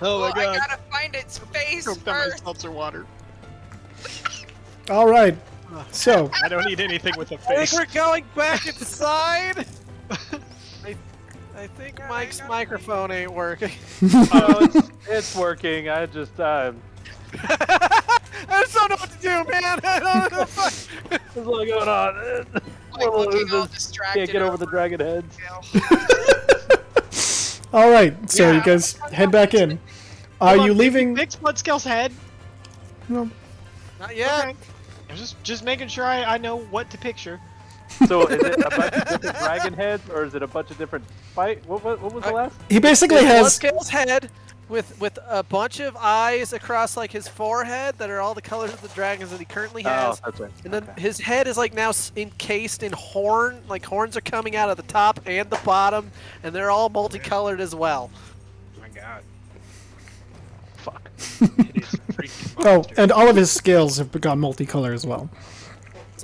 Oh well, my god. I gotta find its face Choked on my first. seltzer water. All right. So, I don't need anything with a I think face. we're going back inside. I think Yeah, Mike's I got microphone ain't working. Oh, it's working. I just I just don't know what to do, man. I don't know. there's a lot going on. like looking all Can't distracted. get over the dragon heads. All right, so Yeah. you guys head back in. Are Hold you on, did we leaving? fix Bloodscale's head? No. Not yet. Okay. I was just making sure I know what to picture. So is it a bunch of different dragon heads, or is it a bunch of different fight? What was the last? He basically There's has. Bloodscale's head with a bunch of eyes across like his forehead that are all the colors of the dragons that he currently has. Oh, that's right. And then Okay. his head is like now encased in horn, like horns are coming out of the top and the bottom, and they're all multicolored as well. Oh my god. Fuck. It is freaking Oh, monster. and all of his scales have become multicolor as well.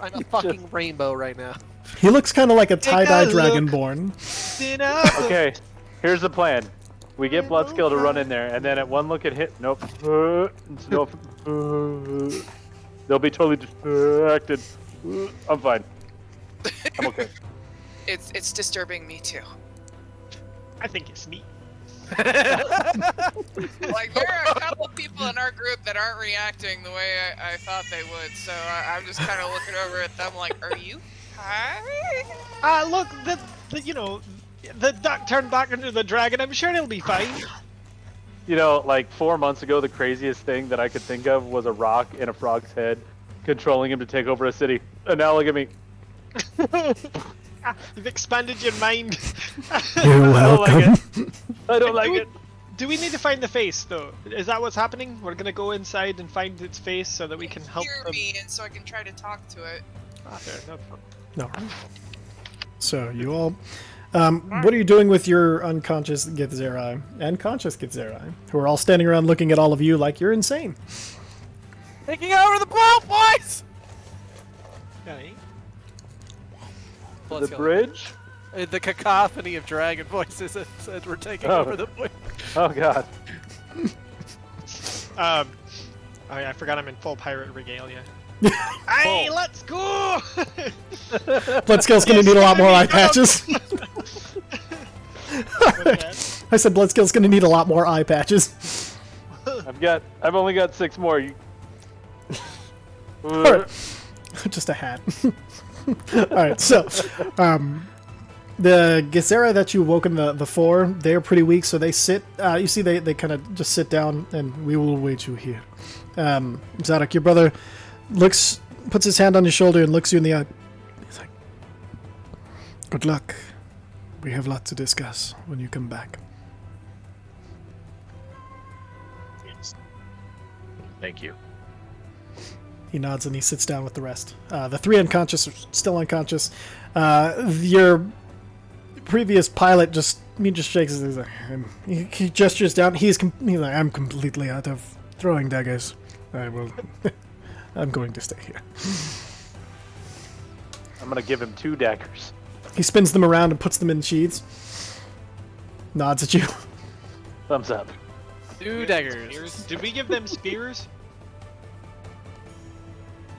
I'm a fucking rainbow right now. He looks kind of like a tie-dye a look. dragonborn. Dinner. Okay, here's the plan. We get Bloodscale to run in there, and then at one look at hit, nope, nope, they'll be totally distracted. I'm fine. I'm okay. It's disturbing me too. I think it's neat. Like there are a couple people in our group that aren't reacting the way I thought they would, so I'm just kind of looking over at them like, are you high? Look, the duck turned back into the dragon. I'm sure it'll be fine. You know, like 4 months ago, the craziest thing that I could think of was a rock in a frog's head, controlling him to take over a city. And now look at me. You've expanded your mind. You're I don't like welcome. it. I don't like it. Do we need to find the face, though? Is that what's happening? We're gonna go inside and find its face so that we can help Hear them. me, and so I can try to talk to it. Fair enough. No. So you all, what are you doing with your unconscious Githzerai and conscious Githzerai, who are all standing around looking at all of you like you're insane? Taking over the boat, boys! Okay. The bridge? The cacophony of dragon voices that said we're taking Oh. over the boat. Oh god. I forgot I'm in full pirate regalia. Hey, let's go! Bloodscale's gonna need a lot more eye patches. that? I said Bloodscale's gonna need a lot more eye patches. I've only got 6 more. You. Alright. Just a hat. Alright, so, the Githzerai that you woken the four, they're pretty weak, so they sit, you see they kind of just sit down, and we will await you here. Zadok, your brother puts his hand on your shoulder and looks you in the eye. He's like, good luck. We have lots to discuss when you come back. Thank you. He nods and he sits down with the rest. The 3 unconscious are still unconscious. Your previous pilot just shakes his head. He gestures down. He's like, I'm completely out of throwing daggers. I will. I'm going to stay here. I'm gonna give him 2 daggers. He spins them around and puts them in sheaths. Nods at you. Thumbs up. 2 daggers. Spears? Did we give them spears?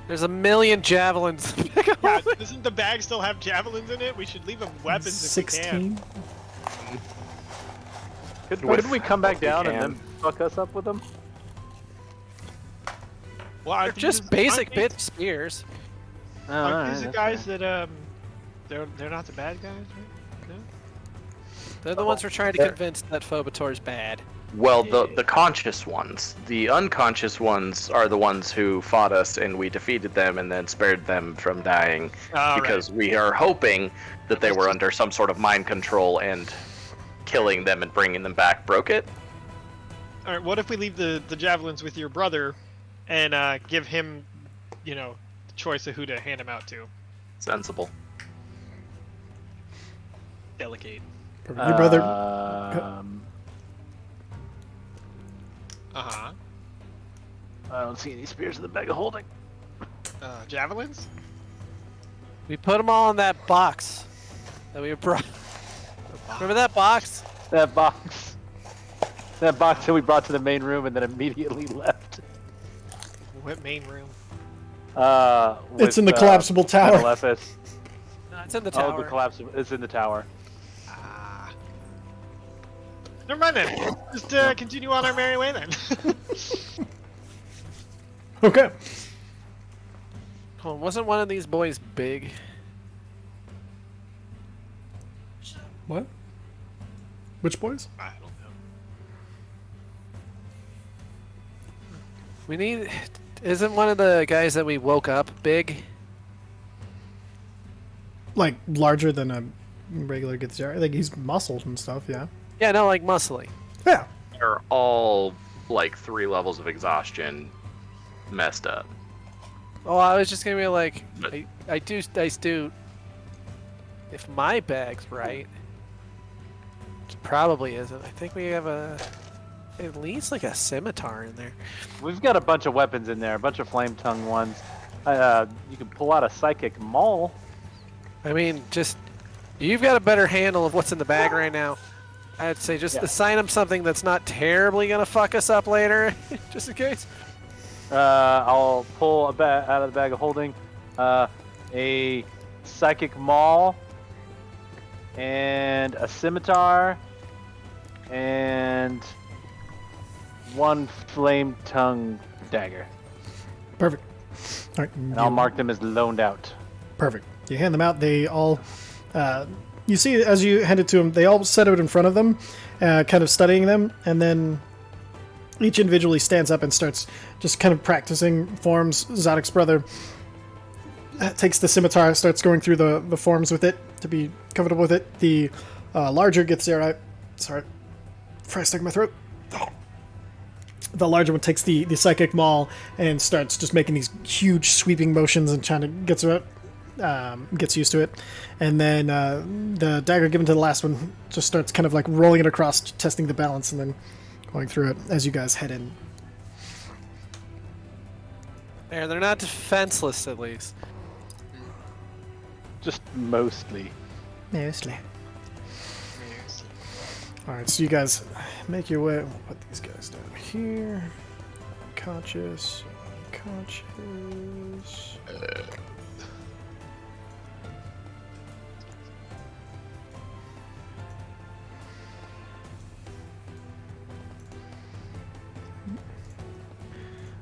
There's a million javelins. Yeah, doesn't the bag still have javelins in it? We should leave them weapons if we can. 16. Couldn't we come back what we down and can. then fuck us up with them? Well, They're just basic bit spears. Aren't these the guys that they're not the bad guys, right? No. They're the ones we're trying to convince that Phobator's bad. Well, the conscious ones. The unconscious ones are the ones who fought us, and we defeated them and then spared them from dying because we are hoping that they were under some sort of mind control, and killing them and bringing them back broke it. All right. What if we leave the javelins with your brother, and give him, the choice of who to hand them out to? Sensible. Delegate. Your brother. Uh-huh. I don't see any spears in the bag of holding. Javelins? We put them all in that box that we brought. Remember that box? That box. That box that we brought to the main room and then immediately left. What main room? It's in the collapsible tower. LFS. No, it's in the Oh, tower. the collapsible. It's in the tower. Never mind then. Just continue on our merry way then. Okay. Hold on, wasn't one of these boys big? What? Which boys? I don't know. We need. Isn't one of the guys that we woke up big? Like larger than a regular Githzerai? Like he's muscled and stuff, yeah. Yeah, no, like muscly. Yeah. They're all like 3 levels of exhaustion messed up. Oh, I was just gonna be like, But- I do. If my bag's right, which probably isn't. I think we have at least like a scimitar in there. We've got a bunch of weapons in there, a bunch of flame tongue ones. You can pull out a psychic maul. I mean, just you've got a better handle of what's in the bag right now. I'd say just Yeah. assign him something that's not terribly gonna fuck us up later, just in case. I'll pull out of the bag of holding a psychic maul and a scimitar and 1 flame tongue dagger. Perfect. All right. And I'll mark them as loaned out. Perfect. You hand them out. They all, you see, as you hand it to them, they all set it in front of them, kind of studying them, and then each individually stands up and starts just kind of practicing forms. Zadok's brother takes the scimitar, starts going through the forms with it to be comfortable with it. The larger Githzerai, sorry, before I stuck in my throat. The larger one takes the psychic maul and starts just making these huge sweeping motions and trying to gets used to it. And then the dagger given to the last one just starts kind of like rolling it across, testing the balance, and then going through it as you guys head in. There, they're not defenseless at least. Just mostly. Mostly. Alright, so you guys make your way. We'll put these guys down here. Unconscious. Unconscious.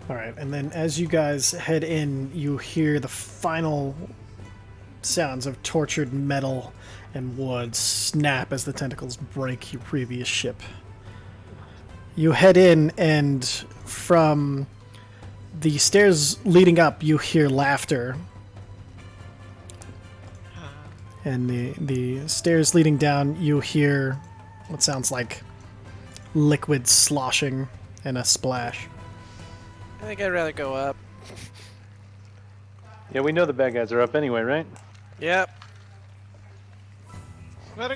Alright, and then as you guys head in, you hear the final sounds of tortured metal and wood snap as the tentacles break your previous ship. You head in, and from the stairs leading up, you hear laughter. And the stairs leading down, you hear what sounds like liquid sloshing and a splash. I think I'd rather go up. Yeah, we know the bad guys are up anyway, right? Yep.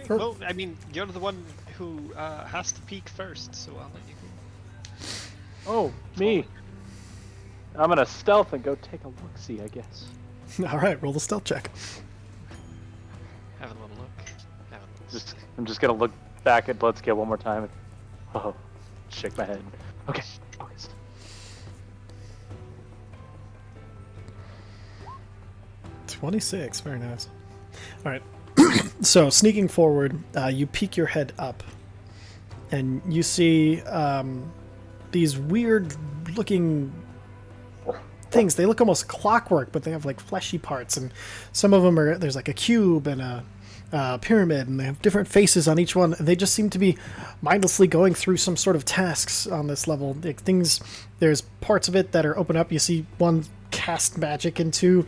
Well, I mean, you're the one who has to peek first, so I'll let you go. Oh, me. I'm gonna stealth and go take a look-see, I guess. Alright, roll the stealth check. Have a little look. Have a little I'm just gonna look back at Bloodskill one more time and shake my head. Okay, focus. $26, very nice. Alright, so sneaking forward, you peek your head up, and you see these weird looking things. They look almost clockwork, but they have like fleshy parts, and some of them are, there's like a cube and a pyramid, and they have different faces on each one, and they just seem to be mindlessly going through some sort of tasks on this level. Like things, there's parts of it that are open up. You see one cast magic into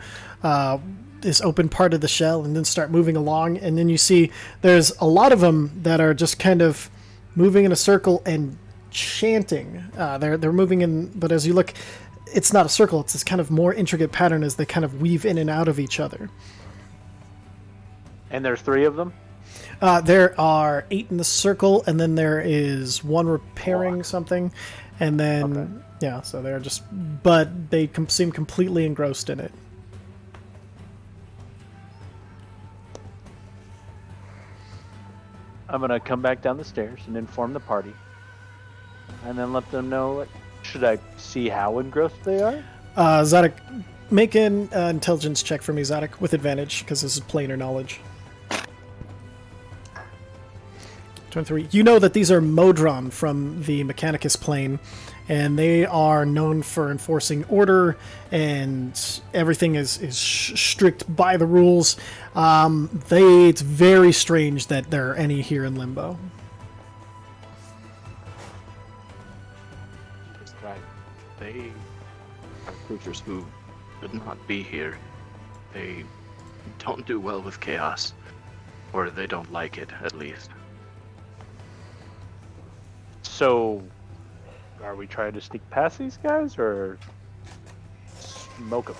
this open part of the shell and then start moving along, and then you see there's a lot of them that are just kind of moving in a circle and chanting. They're moving in, but as you look, it's not a circle, it's this kind of more intricate pattern as they kind of weave in and out of each other. And there's 3 of them? There are 8 in the circle, and then there is one repairing something, and then yeah, so they're just, but they seem completely engrossed in it. I'm gonna come back down the stairs and inform the party. And then let them know, like, should I see how engrossed they are? Zadok, make an intelligence check for me, Zadok, with advantage, because this is planar knowledge. 23. You know that these are Modron from the Mechanicus plane, and they are known for enforcing order, and everything is strict by the rules. It's very strange that there are any here in Limbo. That's right. They are creatures who should not be here. They don't do well with chaos, or they don't like it, at least. So, are we trying to sneak past these guys or smoke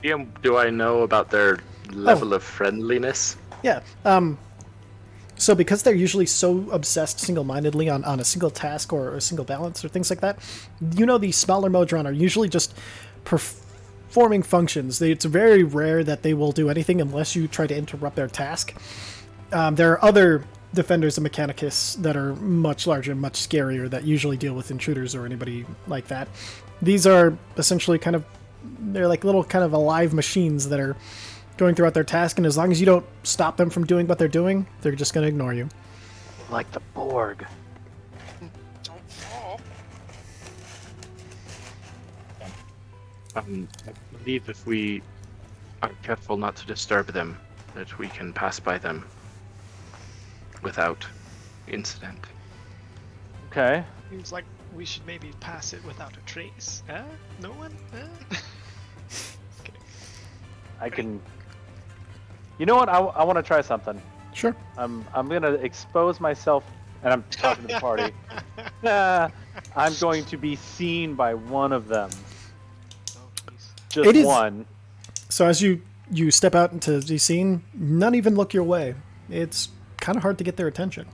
them? Do I know about their level of friendliness? Yeah. So because they're usually so obsessed single-mindedly on a single task or a single balance or things like that, the smaller Modron are usually just performing functions. It's very rare that they will do anything unless you try to interrupt their task. There are other defenders of Mechanicus that are much larger and much scarier that usually deal with intruders or anybody like that. These are essentially they're like little kind of alive machines that are going throughout their task, and as long as you don't stop them from doing what they're doing, they're just going to ignore you. Like the Borg. Don't fall. I believe if we are careful not to disturb them, that we can pass by them without incident. Okay. Seems like we should maybe pass it without a trace. Huh? No one? Huh? I can. You know what? I want to try something. Sure. I'm gonna expose myself, and I'm talking to the party. I'm going to be seen by one of them. Oh, jeez. Just one. So as you step out into the scene, none even look your way. It's kind of hard to get their attention.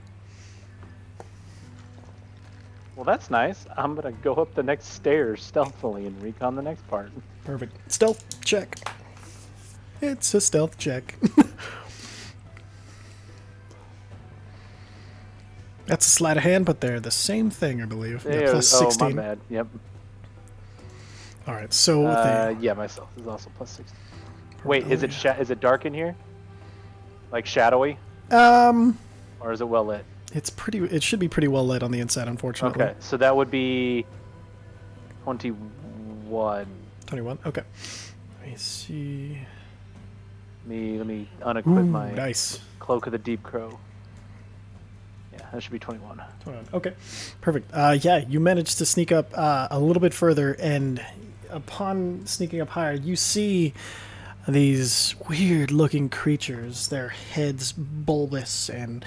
Well, that's nice. I'm gonna go up the next stairs stealthily and recon the next part. Perfect. Stealth check. It's a stealth check. That's a sleight of hand, but they're the same thing, I believe. Yeah, plus 16. Oh, my bad. Yep. All right, so yeah, myself is also plus 16. Wait, is it dark in here? Like shadowy? Or is it well lit? It should be pretty well lit on the inside, unfortunately. Okay, so that would be 21. 21. Okay. Let me see. Let me unequip my nice. Cloak of the Deep Crow. Yeah, that should be 21. 21. Okay. Perfect. Yeah, you managed to sneak up a little bit further, and upon sneaking up higher, you see these weird-looking creatures. Their heads bulbous and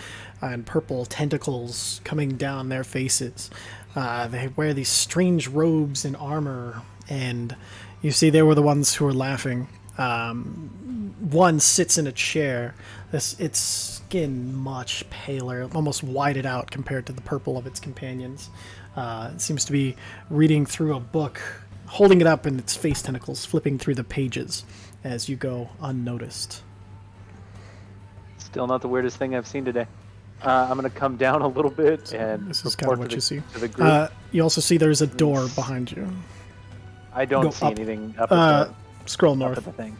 purple tentacles coming down their faces. They wear these strange robes and armor, and you see they were the ones who were laughing. One sits in a chair. Its skin much paler, almost whited out compared to the purple of its companions. It seems to be reading through a book, holding it up, and its face tentacles flipping through the pages as you go unnoticed. Still not the weirdest thing I've seen today. I'm going to come down a little bit and this is kind of what you see. To the group. You also see there's a door behind you. I don't see anything up at scroll up north. at the thing.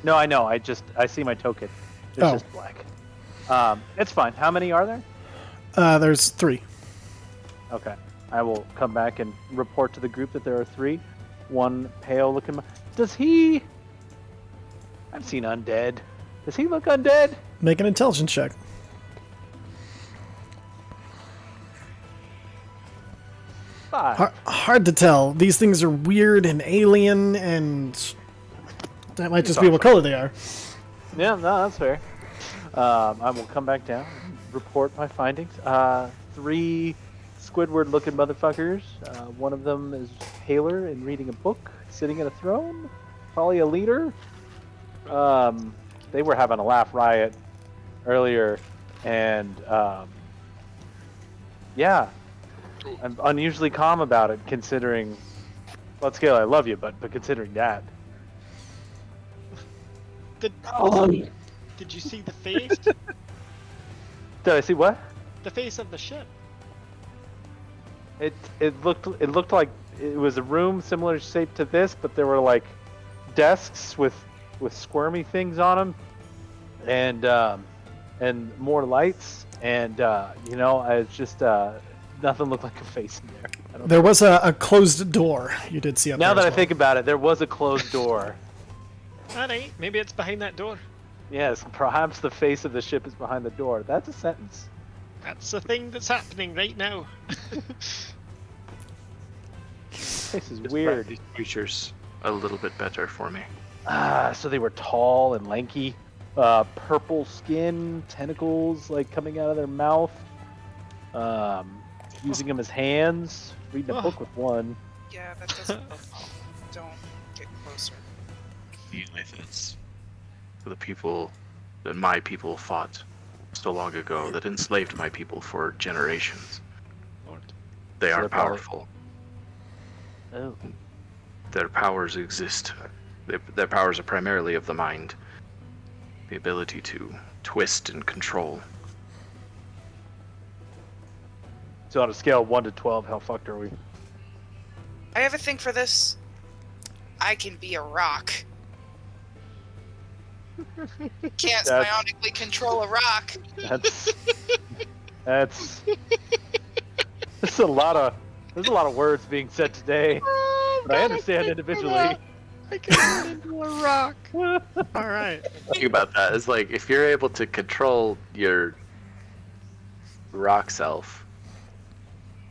No, I know. I see my token. It's just black. It's fine. How many are there? There's 3. Okay. I will come back and report to the group that there are 3. One pale looking. Does he? I've seen undead. Does he look undead? Make an intelligence check. 5. Hard to tell. These things are weird and alien, and that might just be what color they are. Yeah, no, that's fair. I will come back down and report my findings. 3 Squidward-looking motherfuckers. One of them is paler and reading a book, sitting at a throne. Probably a leader. They were having a laugh riot earlier, and yeah, I'm unusually calm about it, considering. Well, Scale, I love you, but considering that. Did you see the face? Did I see what? The face of the ship. It looked like it was a room similar shape to this, but there were like desks with squirmy things on them, and more lights, and it's just nothing looked like a face in there. I don't There was a closed door you did see up Now there. that I as think about it, there was a closed door. Alright, maybe it's behind that door. Yes, perhaps the face of the ship is behind the door. That's a sentence. That's the thing that's happening right now. This is Describe weird. these creatures a little bit better for me. So they were tall and lanky, purple skin, tentacles like coming out of their mouth, using them as hands, reading a book with one. Yeah, that doesn't. Don't get closer. The methods. The people that my people fought so long ago that enslaved my people for generations. Lord. They are they're probably- powerful. Oh. Their powers exist. Their powers are primarily of the mind. The ability to twist and control. So on a scale of 1 to 12, how fucked are we? I have a thing for this. I can be a rock. Can't That's- bionically control a rock. That's there's a lot of words being said today, but I understand individually. I can turn into a rock. Alright. Think about that. It's like if you're able to control your rock self,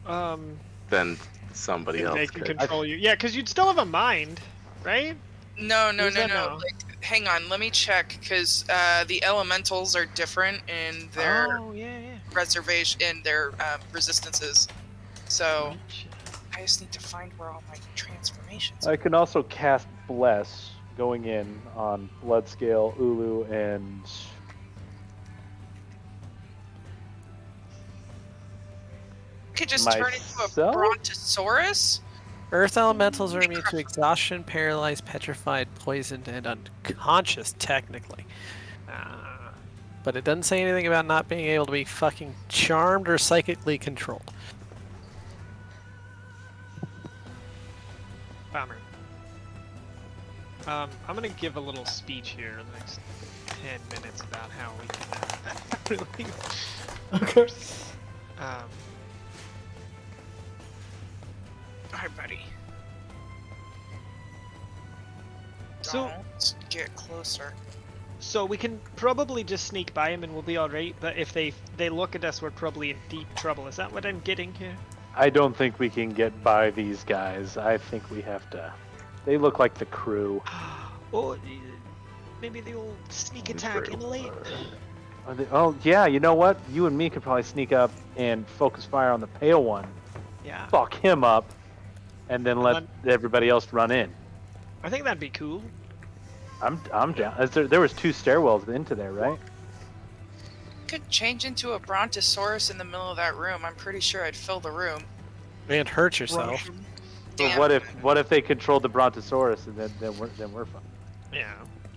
then somebody else They can could. control you. Yeah, because you'd still have a mind, right? No. Is that no? Like, hang on, let me check because the elementals are different in their Oh, yeah. reservation in their resistances. So I just need to find where all my transformations are. I can also cast Bless going in on Bloodscale, Ulu, and I could just turn into a myself? brontosaurus. Earth elementals are immune to exhaustion, paralyzed, petrified, poisoned, and unconscious, technically. But it doesn't say anything about not being able to be fucking charmed or psychically controlled. Bummer. I'm gonna give a little speech here in the next 10 minutes about how we can really. Okay. Alright, buddy. So- Don't get closer. So we can probably just sneak by him and we'll be alright, but if they look at us, we're probably in deep trouble. Is that what I'm getting here? I don't think we can get by these guys. I think we have to. They look like the crew. Or maybe they'll sneak attack in late. Oh yeah, you know what? You and me could probably sneak up and focus fire on the pale one, Yeah, fuck him up, and then let everybody else run in. I think that'd be cool. I'm down. There was 2 stairwells into there, right? Could change into a brontosaurus in the middle of that room. I'm pretty sure I'd fill the room. And hurt yourself. But Damn. what if they controlled the brontosaurus and then we're fine. Yeah.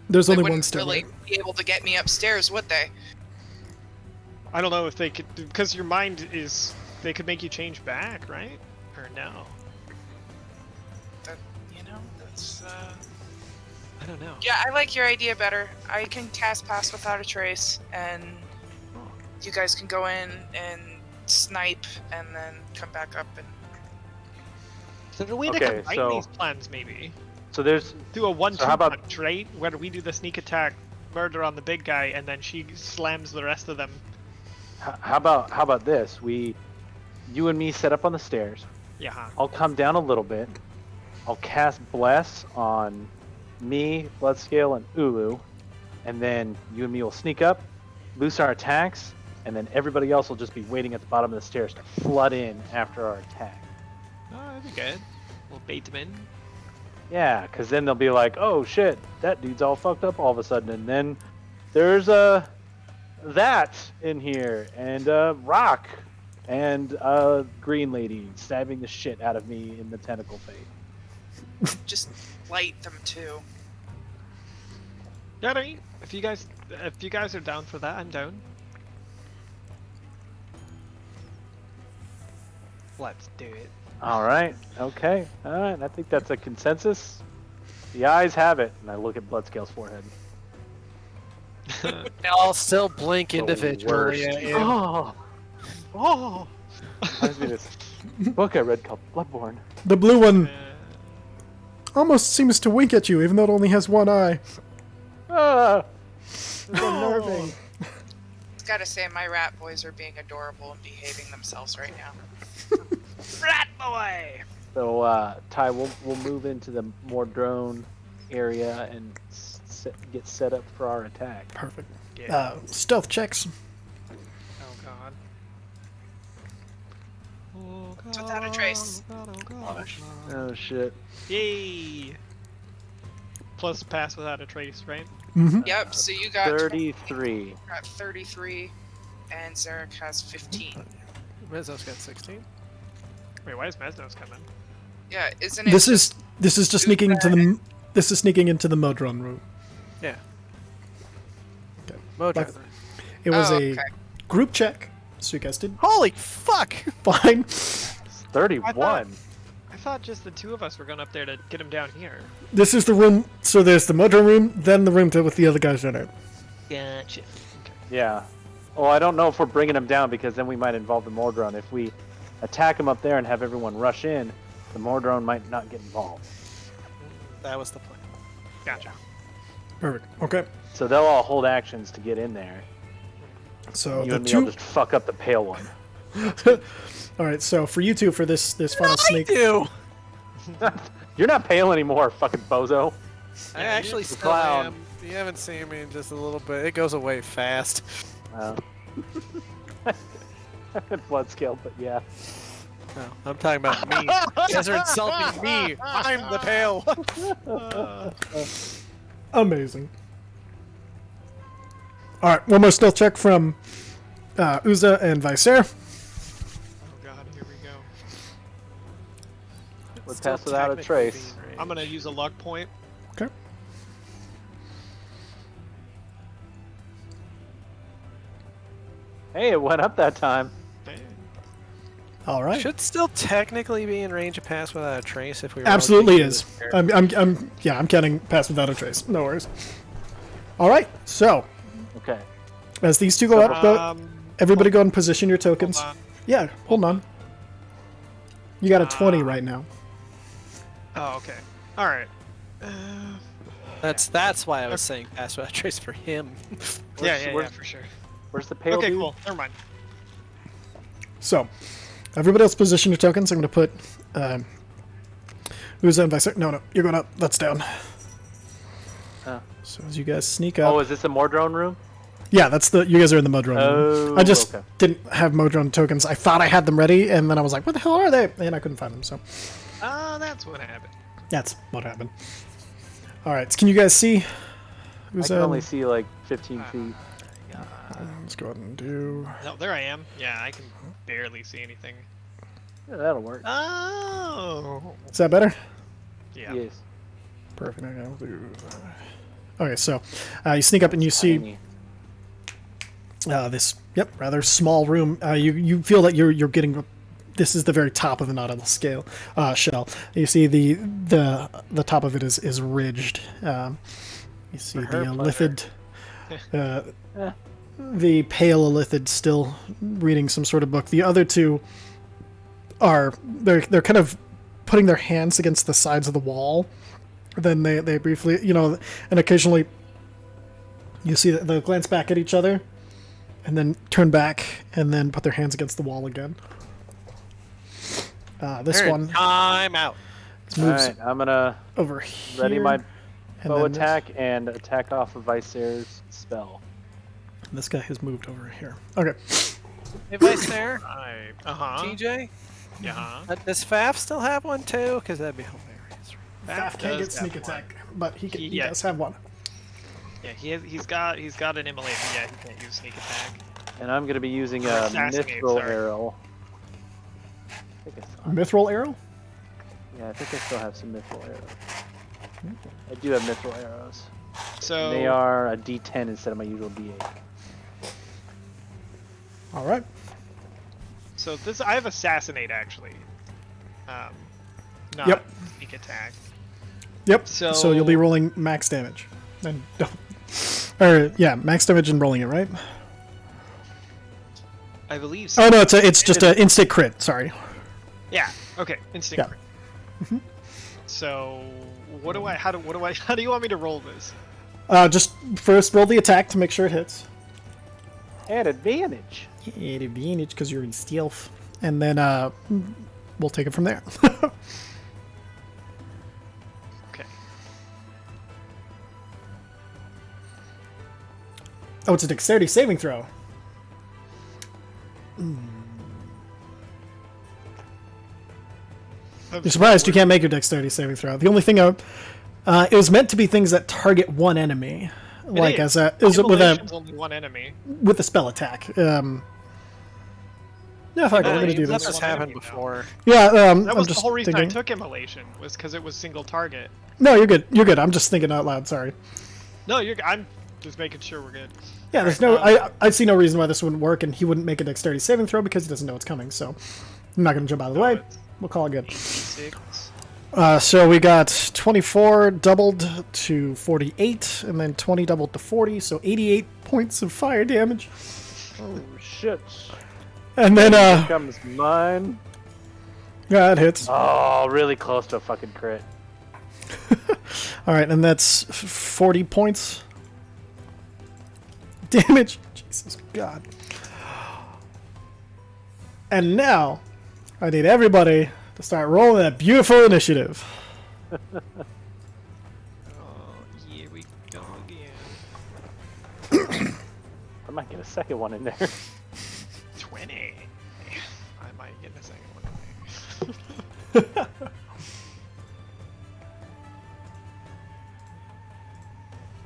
There's They only one wouldn't stairway. really be able to get me upstairs, would they? I don't know if they could, because your mind is, they could make you change back, right? Or no? That, that's. I don't know. Yeah, I like your idea better. I can cast Pass Without a Trace, and you guys can go in and snipe, and then come back up and. So the way to Okay, combine so- these plans, maybe So there's do a 1-2 So how about- punch, right? Where we do the sneak attack, murder on the big guy, and then she slams the rest of them. how about this? You and me set up on the stairs. Yeah. I'll come down a little bit. I'll cast Bless on me, Bloodscale, and Ulu, and then you and me will sneak up, loose our attacks, and then everybody else will just be waiting at the bottom of the stairs to flood in after our attack. Oh, that'd be good. We'll bait them in. Yeah, because then they'll be like, "Oh shit, that dude's all fucked up all of a sudden," and then there's that in here, and Rock, and Green Lady stabbing the shit out of me in the tentacle face. Just light them too. Yeah, right. If you guys are down for that, I'm down. Let's do it. All right, okay, all right. I think that's a consensus. The eyes have it, and I look at Bloodscale's forehead. They all still blink individually worst. at you. Oh, Oh, Reminds me of this book I read called Bloodborne. The blue one Uh, almost seems to wink at you, even though it only has one eye. Ah! It's unnerving. Gotta say, my rat boys are being adorable and behaving themselves right now. Rat boy! So, Ty, we'll move into the more drone area and get set up for our attack. Perfect. Yeah. Stealth checks. Oh god. Oh god. It's without a trace. Oh god, oh god. Oh shit. Yay! Plus pass without a trace, right? Mm-hmm. Yep, so you got 33. got 33, and Zarek has 15. Mezzo's got 16. Wait, why is Mesnos coming? Yeah, isn't it? This is just sneaking into the. This is sneaking into the Modron room. Yeah. Okay. Mojo. Like- It was Oh, a okay. group check, so you guys did Holy fuck! fine. 31. I thought just the two of us were going up there to get him down here. This is the room. So there's the Modron room, then the room with the other guys in it. Gotcha. Yeah. Oh, I don't know if we're bringing him down because then we might involve the Mordron. If we attack him up there and have everyone rush in, the Mordron might not get involved. That was the plan. Gotcha. Perfect. Okay. So they'll all hold actions to get in there. So You the and me will two. just fuck up the pale one. All right. So for you two, for this final sneak. do! You're not pale anymore, fucking bozo. I actually the still clown. am. You haven't seen me in just a little bit. It goes away fast. Blood scale, but yeah. No, I'm talking about me. You guys are insulting me. I'm the pale one. Amazing. All right. One more stealth check from Uza and Vicer. Oh god, here we go. Let's Still pass without a technically trace. being I'm gonna ranged. use a luck point. Okay. Hey, it went up that time. Dang. All right. Should still technically be in range of pass without a trace if we were Absolutely looking is. at this here. I'm counting pass without a trace. No worries. All right. So Okay. as these two go up, everybody go and position your tokens. Hold on. Yeah. Hold on. You got a 20 right now. Oh, okay. Alright. That's why I was saying pass without a trace for him. Yeah, for sure. Where's the pale Okay, dude? cool. Never mind. So everybody else position your tokens. I'm going to put Uza and Vicer. No, you're going up. That's down. Oh. So as you guys sneak up. Oh, is this a Mordrone room? Yeah, that's the. You guys are in the Modron room. Oh, I just okay. didn't have Modron tokens. I thought I had them ready, and then I was like, "Where the hell are they?" And I couldn't find them. So Oh, that's what happened. that's what happened. All right, so can you guys see? I Who's can only see like 15 feet. Let's go ahead and do. No, there I am. Yeah, I can barely see anything. Yeah, that'll work. Oh. Is that better? Yeah. Yes. Perfect. Okay, we'll do. Okay, so you sneak up and you see Tiny. this. Yep, rather small room. You feel that you're getting. This is the very top of the Nautilus scale shell. You see the top of it is ridged. You see For her the pleasure. Elithid, the pale Elithid still reading some sort of book. The other two are they're kind of putting their hands against the sides of the wall. Then they briefly, and occasionally you see that they'll glance back at each other, and then turn back, and then put their hands against the wall again. This They're in one time out. moves Alright, I'm gonna over here. ready my and bow then this- attack and attack off of Vicer's spell. This guy has moved over here. Okay. Hey, Vice there. Right. Uh-huh. TJ? Yeah. Does Faf still have one too? Because that'd be hilarious. Faf can't does get sneak have attack, but he Yeah. does have one. Yeah, he's got an immolate, but yeah, he can't use sneak attack. And I'm gonna be using a Assassinate, mithril sorry. arrow. I think I still have, Mithril arrow? yeah, I think I still have some mithril arrows. I do have mithril arrows. So They are a D10 instead of my usual D8. All right. So this I have assassinate actually. Not Yep. sneak attack. Yep. So So- you'll be rolling max damage. And max damage and rolling it, right? I believe so. Oh no, it's just an instant crit. Sorry. Yeah. Okay. Instinct. Yeah. So, how do you want me to roll this? Just first roll the attack to make sure it hits. At advantage. Yeah, advantage because you're in stealth, and then we'll take it from there. Okay. Oh, it's a dexterity saving throw. You're surprised you can't make your dexterity saving throw. The only thing it was meant to be things that target one enemy, like is. with Immolation's only one enemy. a spell attack. Yeah, fuck it, we're gonna do This this. has happened before. Yeah, That I'm was the just whole reason thinking. I took immolation, was because it was single target. No, you're good. You're good. I'm just thinking out loud. Sorry. No, I'm just making sure we're good. Yeah, there's no. I see no reason why this wouldn't work, and he wouldn't make a dexterity saving throw because he doesn't know it's coming. So I'm not gonna jump out of the way. We'll call it good. 6. So we got 24 doubled to 48, and then 20 doubled to 40, so 88 points of fire damage. Oh shit. And then Here comes mine. yeah, it hits. Oh, really close to a fucking crit. All right, and that's 40 points damage. Jesus God. And now I need everybody to start rolling that beautiful initiative. Oh, here we go again. I might get a second one in there. 20. I might get a second one in there.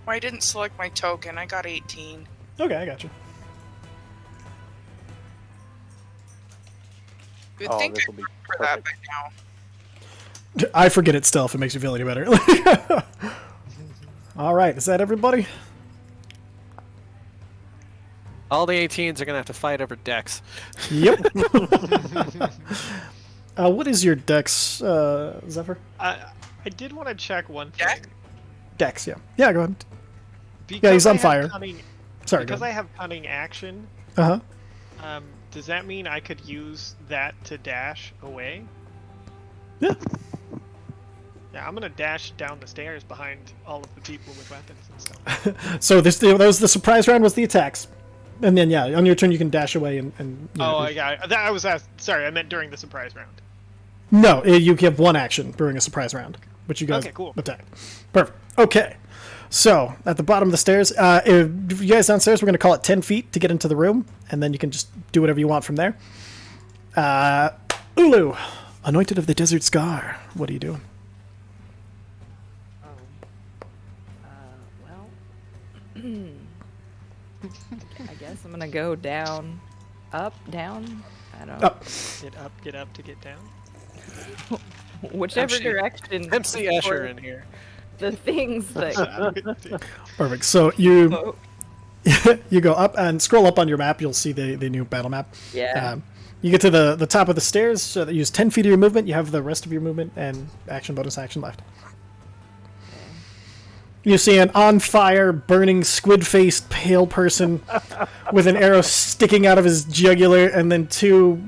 I didn't select my token. I got 18. Okay, I got you. You'd Oh, think this I'd will be remember that perfect. by now. I forget it still if it makes you feel any better. All right, is that everybody? All the 18s are gonna have to fight over Dex. Yep. What is your dex, Zephyr? I did want to check one thing. Jack? Dex, yeah. Yeah, go ahead. Because he's I on have fire. Cunning, Sorry, because I have cunning action, Uh-huh. does that mean I could use that to dash away? Yeah. Yeah, I'm gonna dash down the stairs behind all of the people with weapons and stuff. So that was the surprise round was the attacks. And then, yeah, on your turn you can dash away and you know, Oh, I was sorry, I meant during the surprise round. No, you have one action during a surprise round, which you guys Okay, cool. attack. Perfect. Okay. So, at the bottom of the stairs, if you guys downstairs, we're going to call it 10 feet to get into the room, and then you can just do whatever you want from there. Ulu, Anointed of the Desert Scar, what are you doing? Well, I guess I'm gonna go down, up, down. I don't. Up. Get up to get down. Whichever MC direction. MC Escher for in here. The things that. Perfect. So, you you go up and scroll up on your map, you'll see the new battle map. Yeah. You get to the top of the stairs, so that you use 10 feet of your movement, you have the rest of your movement and action bonus action left. You see an on-fire, burning, squid-faced, pale person with an arrow sticking out of his jugular, and then two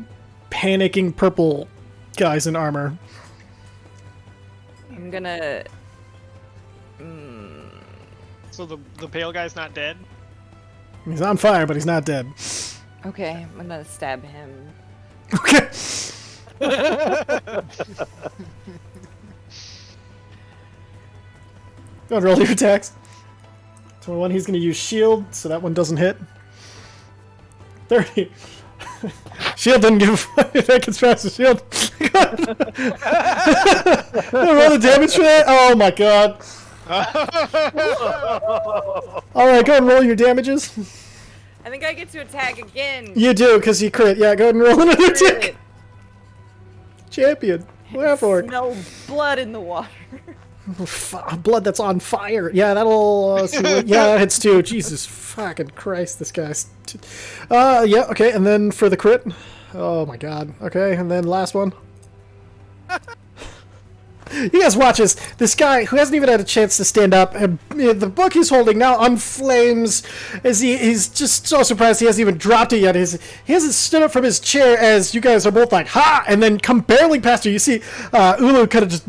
panicking purple guys in armor. I'm gonna. So the pale guy's not dead? He's on fire, but he's not dead. Okay, I'm gonna stab him. Okay. Go and roll your attacks. 21, he's going to use shield, so that one doesn't hit. 30. Shield doesn't give a fuck if that gets past the shield. Roll the damage for that? Oh my god. Alright, go ahead and roll your damages. I think I get to attack again. You do, because you crit. Yeah, go ahead and roll another attack. Crit. Champion. Laugh for it. Smell blood in the water. Blood that's on fire. Yeah, that'll. Yeah, that hits too. Jesus fucking Christ, this guy's. Yeah, okay, and then for the crit. Oh my god. Okay, and then last one. You guys watch this guy who hasn't even had a chance to stand up, and the book he's holding now unflames as he's just so surprised he hasn't even dropped it yet. He hasn't stood up from his chair as you guys are both like, ha! And then come barreling past her. You see Ulu kind of just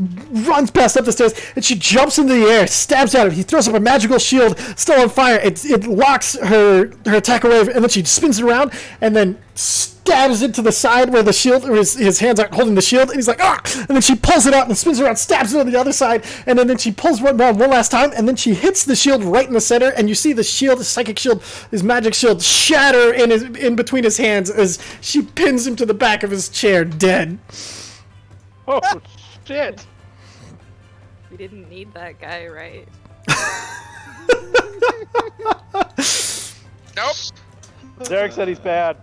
runs past up the stairs, and she jumps into the air, stabs at him. He throws up a magical shield, still on fire. It locks her attack away, and then she spins it around, and then stabs into the side where the shield, or his hands aren't holding the shield, and he's like, ah! And then she pulls it out and spins around, stabs it on the other side, and then she pulls one around one last time, and then she hits the shield right in the center, and you see the shield, his psychic shield, his magic shield, shatter in between his hands as she pins him to the back of his chair, dead. Oh, shit. We didn't need that guy, right? Nope. Derek said he's bad.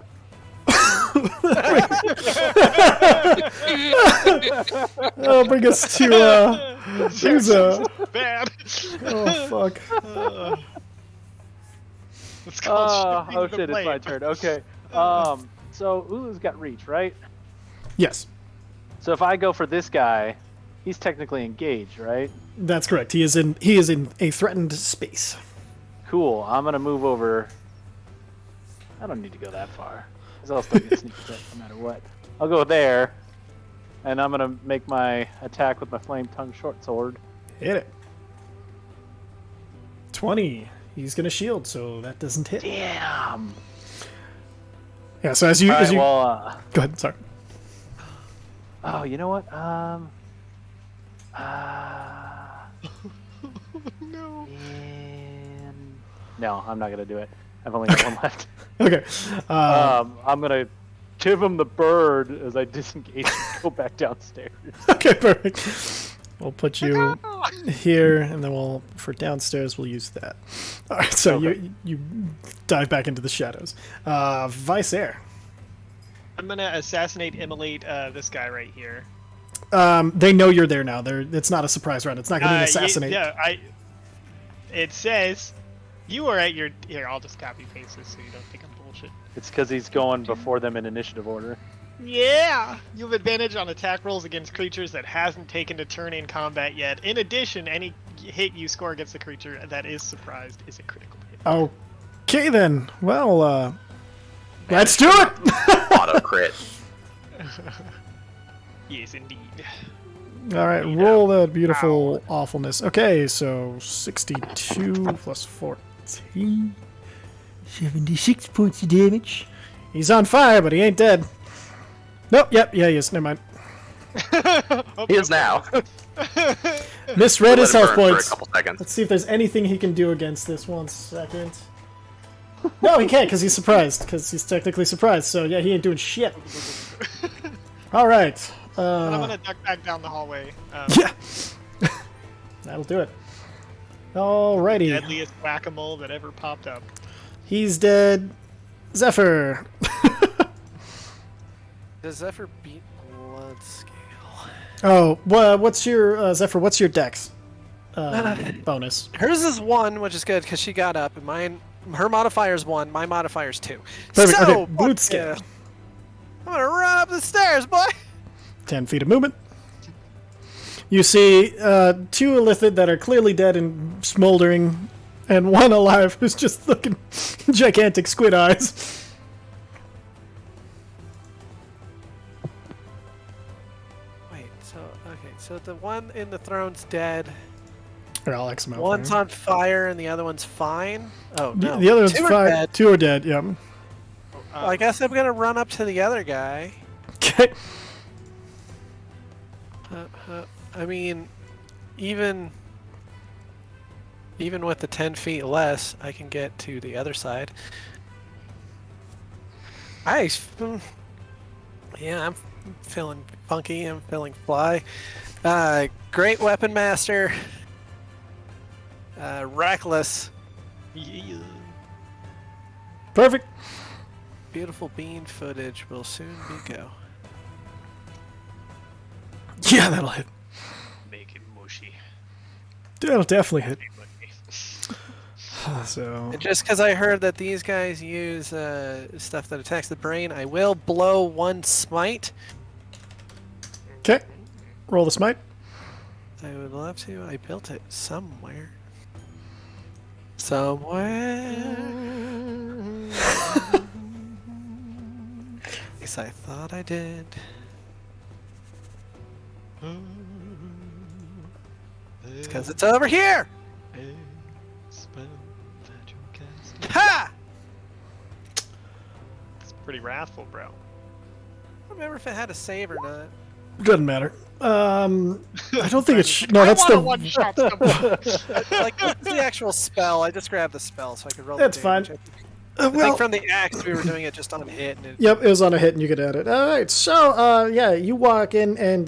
Oh, bring us to who's Bad. oh fuck. It's called Oh shifting shit, the it's my blade. turn. Okay. So Ulu's got reach, right? Yes, So if I go for this guy, he's technically engaged, right? that's correct. He is in a threatened space. Cool. I'm gonna move over. I don't need to go that far, because I'll still get sneak attack no matter what. I'll go there, and I'm gonna make my attack with my flame tongue short sword. Hit it. 20. He's gonna shield, so that doesn't hit. Damn. Yeah. So as you Alright, go well, ahead. Sorry. oh, you know what? No. And... No, I'm not gonna do it. I've only got one left. Okay. I'm gonna give him the bird as I disengage and go back downstairs. Okay. Perfect. We'll put you here, and then for downstairs we'll use that. All right. So Okay. you dive back into the shadows. Vice Air. I'm gonna assassinate, immolate this guy right here. They know you're there now. It's not a surprise round. It's not gonna be an assassinate. Yeah, it says you are at your. Here, I'll just copy paste this so you don't think I'm bullshit. It's because he's going before them in initiative order. Yeah! You have advantage on attack rolls against creatures that hasn't taken a turn in combat yet. In addition, any hit you score against the creature that is surprised is a critical hit. Okay then. Well, let's do it. Auto crit. Yes, indeed. All right, roll that beautiful awfulness. Okay, so 62 plus 14. 76 points of damage. He's on fire, but he ain't dead. Nope, yep, yeah, he is. Never mind. He is now. Misread his Let health him burn for a points. couple seconds. Let's see if there's anything he can do against this. 1 second. No, he can't, because he's surprised. Because he's technically surprised. So, yeah, he ain't doing shit. All right. And I'm gonna duck back down the hallway. Yeah. That'll do it. Alrighty. Deadliest whack-a-mole that ever popped up. He's dead. Zephyr. Does Zephyr beat Blood Scale? Oh, what's your Zephyr? What's your dex bonus? Hers is 1, which is good because she got up, and mine. Her modifier is 1. My modifier is 2. Perfect. So, Okay, Blood fuck Scale. yeah. I'm gonna run up the stairs, boy. 10 feet of movement. You see 2 Illithid that are clearly dead and smoldering, and 1 alive who's just looking gigantic squid eyes. Wait. So the one in the throne's dead. Or I'll X them out. One's for you. on fire, and the other one's fine. Oh no. The other one's 2 are fine. dead. 2 are dead. Yeah. Well, I guess I'm gonna run up to the other guy. Okay. I mean, even with the 10 feet less, I can get to the other side. Yeah, I'm feeling funky. I'm feeling fly. Great weapon master. Reckless. Yeah. Perfect. Beautiful bean footage will soon be go. Yeah, that'll hit. Make it mushy. That'll definitely hit. So. And just because I heard that these guys use stuff that attacks the brain, I will blow 1 smite. Okay. Roll the smite. I would love to. I built it somewhere. Somewhere. At least I thought I did. It's because it's over here! Ha! It's pretty wrathful, bro. I don't remember if it had a save or not. Doesn't matter. I don't think it's. No, that's I the. want to one-shot someone. Like, this is the actual spell. I just grabbed the spell so I could roll That's the fine. damage. I Well, think from the axe we were doing it just on hit. And it, yep, it was on a hit and you could add it. All right, so yeah, you walk in and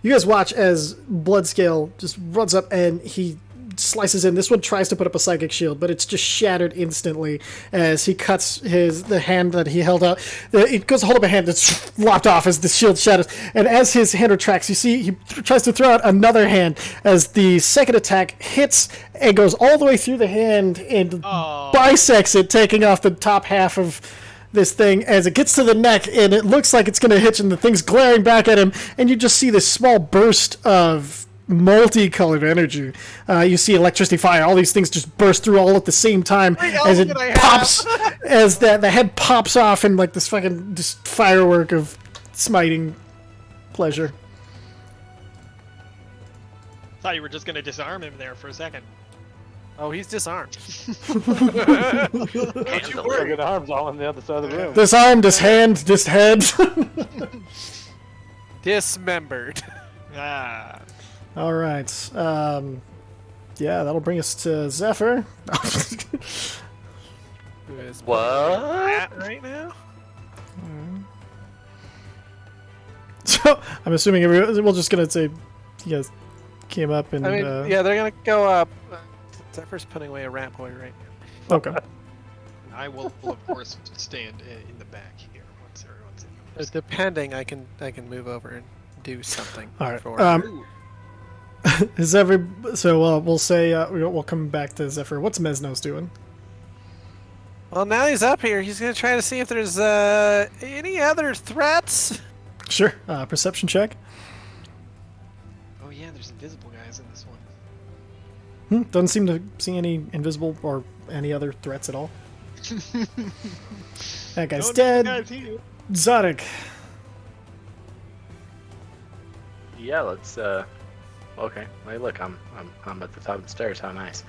you guys watch as Bloodscale just runs up and he slices in. This one tries to put up a psychic shield, but it's just shattered instantly as he cuts the hand that he held out. It goes to hold up a hand that's lopped off as the shield shatters, and as his hand retracts, you see he tries to throw out another hand as the second attack hits and goes all the way through the hand and bisects it, taking off the top half of this thing as it gets to the neck, and it looks like it's going to hit, and the thing's glaring back at him, and you just see this small burst of multicolored energy. You see electricity, fire, all these things just burst through all at the same time as it pops, as the head pops off in like this fucking just firework of smiting pleasure. Thought you were just gonna disarm him there for a second. oh, he's disarmed. Don't you worry. The arms all on the other side of the room. This arm, this hand, this head. Dismembered. Ah. All right. Yeah, that'll bring us to Zephyr. Who is What? at right now? So I'm assuming we're just gonna say you guys came up and I mean, yeah, they're gonna go up. Zephyr's putting away a rat boy right now. okay. I will, of course, stand in the back here once everyone's in. Depending, I can move over and do something. All right. For Is every so we'll say we'll come back to Zephyr. What's Mesnos doing? well, now he's up here. He's gonna try to see if there's any other threats. Sure. Perception check. Oh yeah, there's invisible guys in this one. Doesn't seem to see any invisible or any other threats at all. That guy's dead. Zodic. Yeah, let's. Okay. Hey, look, I'm at the top of the stairs. How nice.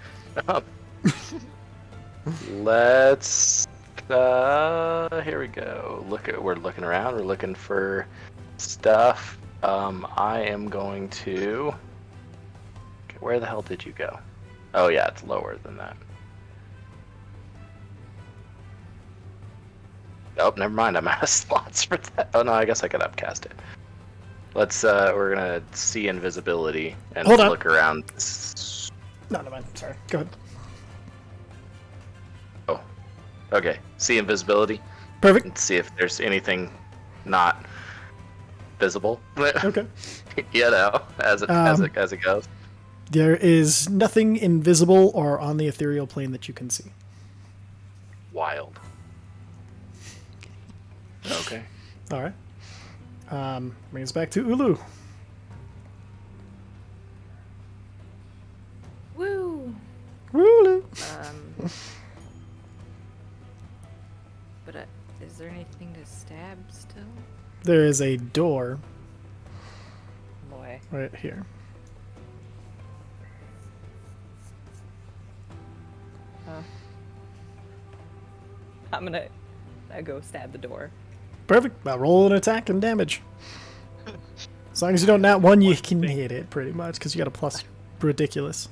Let's. Here we go. We're looking around. We're looking for stuff. I am going to. Okay, where the hell did you go? Oh yeah, it's lower than that. Oh, never mind. I'm out of slots for that. Oh no, I guess I could upcast it. Let's. We're gonna see invisibility and Hold on. look around. No, never mind. Sorry. Go ahead. Oh, okay. See invisibility Perfect. and see if there's anything not visible. Okay. You know, as it goes. There is nothing invisible or on the ethereal plane that you can see. Wild. Okay. All right. Brings us back to Ulu. Woo! Ulu. But is there anything to stab still? There is a door Boy. right here. I go stab the door. Perfect. Now roll an attack and damage. As long as you don't nat one, you can hit it pretty much because you got a plus ridiculous.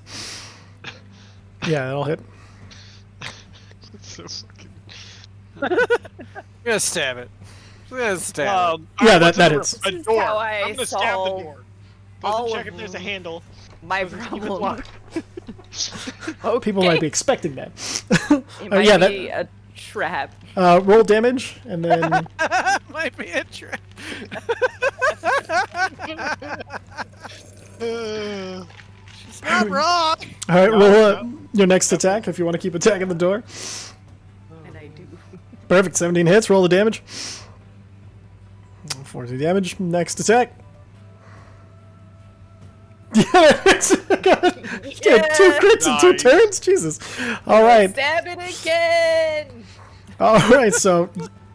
Yeah, it'll hit. So fucking. I'm gonna stab it. I'm gonna stab it. Yeah, what's that the hits. A This is door. how I I'm gonna stab the solve door. all Doesn't check of if there's a handle. My Doesn't keep it problem. locked. People might be expecting that. It might yeah, be a trap. roll damage and then Might be a trap. She's not wrong. all right, roll your next attack if you want to keep attacking the door. And I do. Perfect. 17 hits. Roll the damage. 40 damage. Next attack. Yeah, 2 crits in 2 Nice. turns? Jesus. All right. Stab it again! All right, so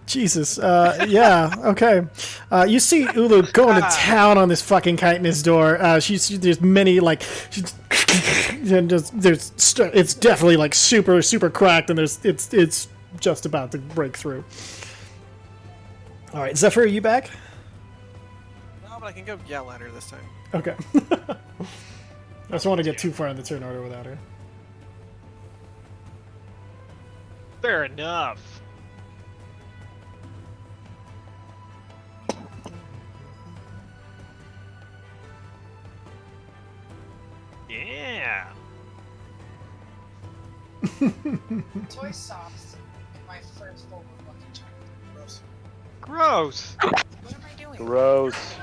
Jesus. Yeah, okay. You see Ulu going to town on this fucking chitinous door. There's many, like, and it's definitely, like, super, super cracked, and it's just about to break through. All right, Zephyr, are you back? No, but I can go yell at her this time. Okay. I just don't want to get too far in the turn order without her. Fair enough. Yeah. Toy sauce in my first bowl of Lucky Charms. Gross. What am I doing? Gross.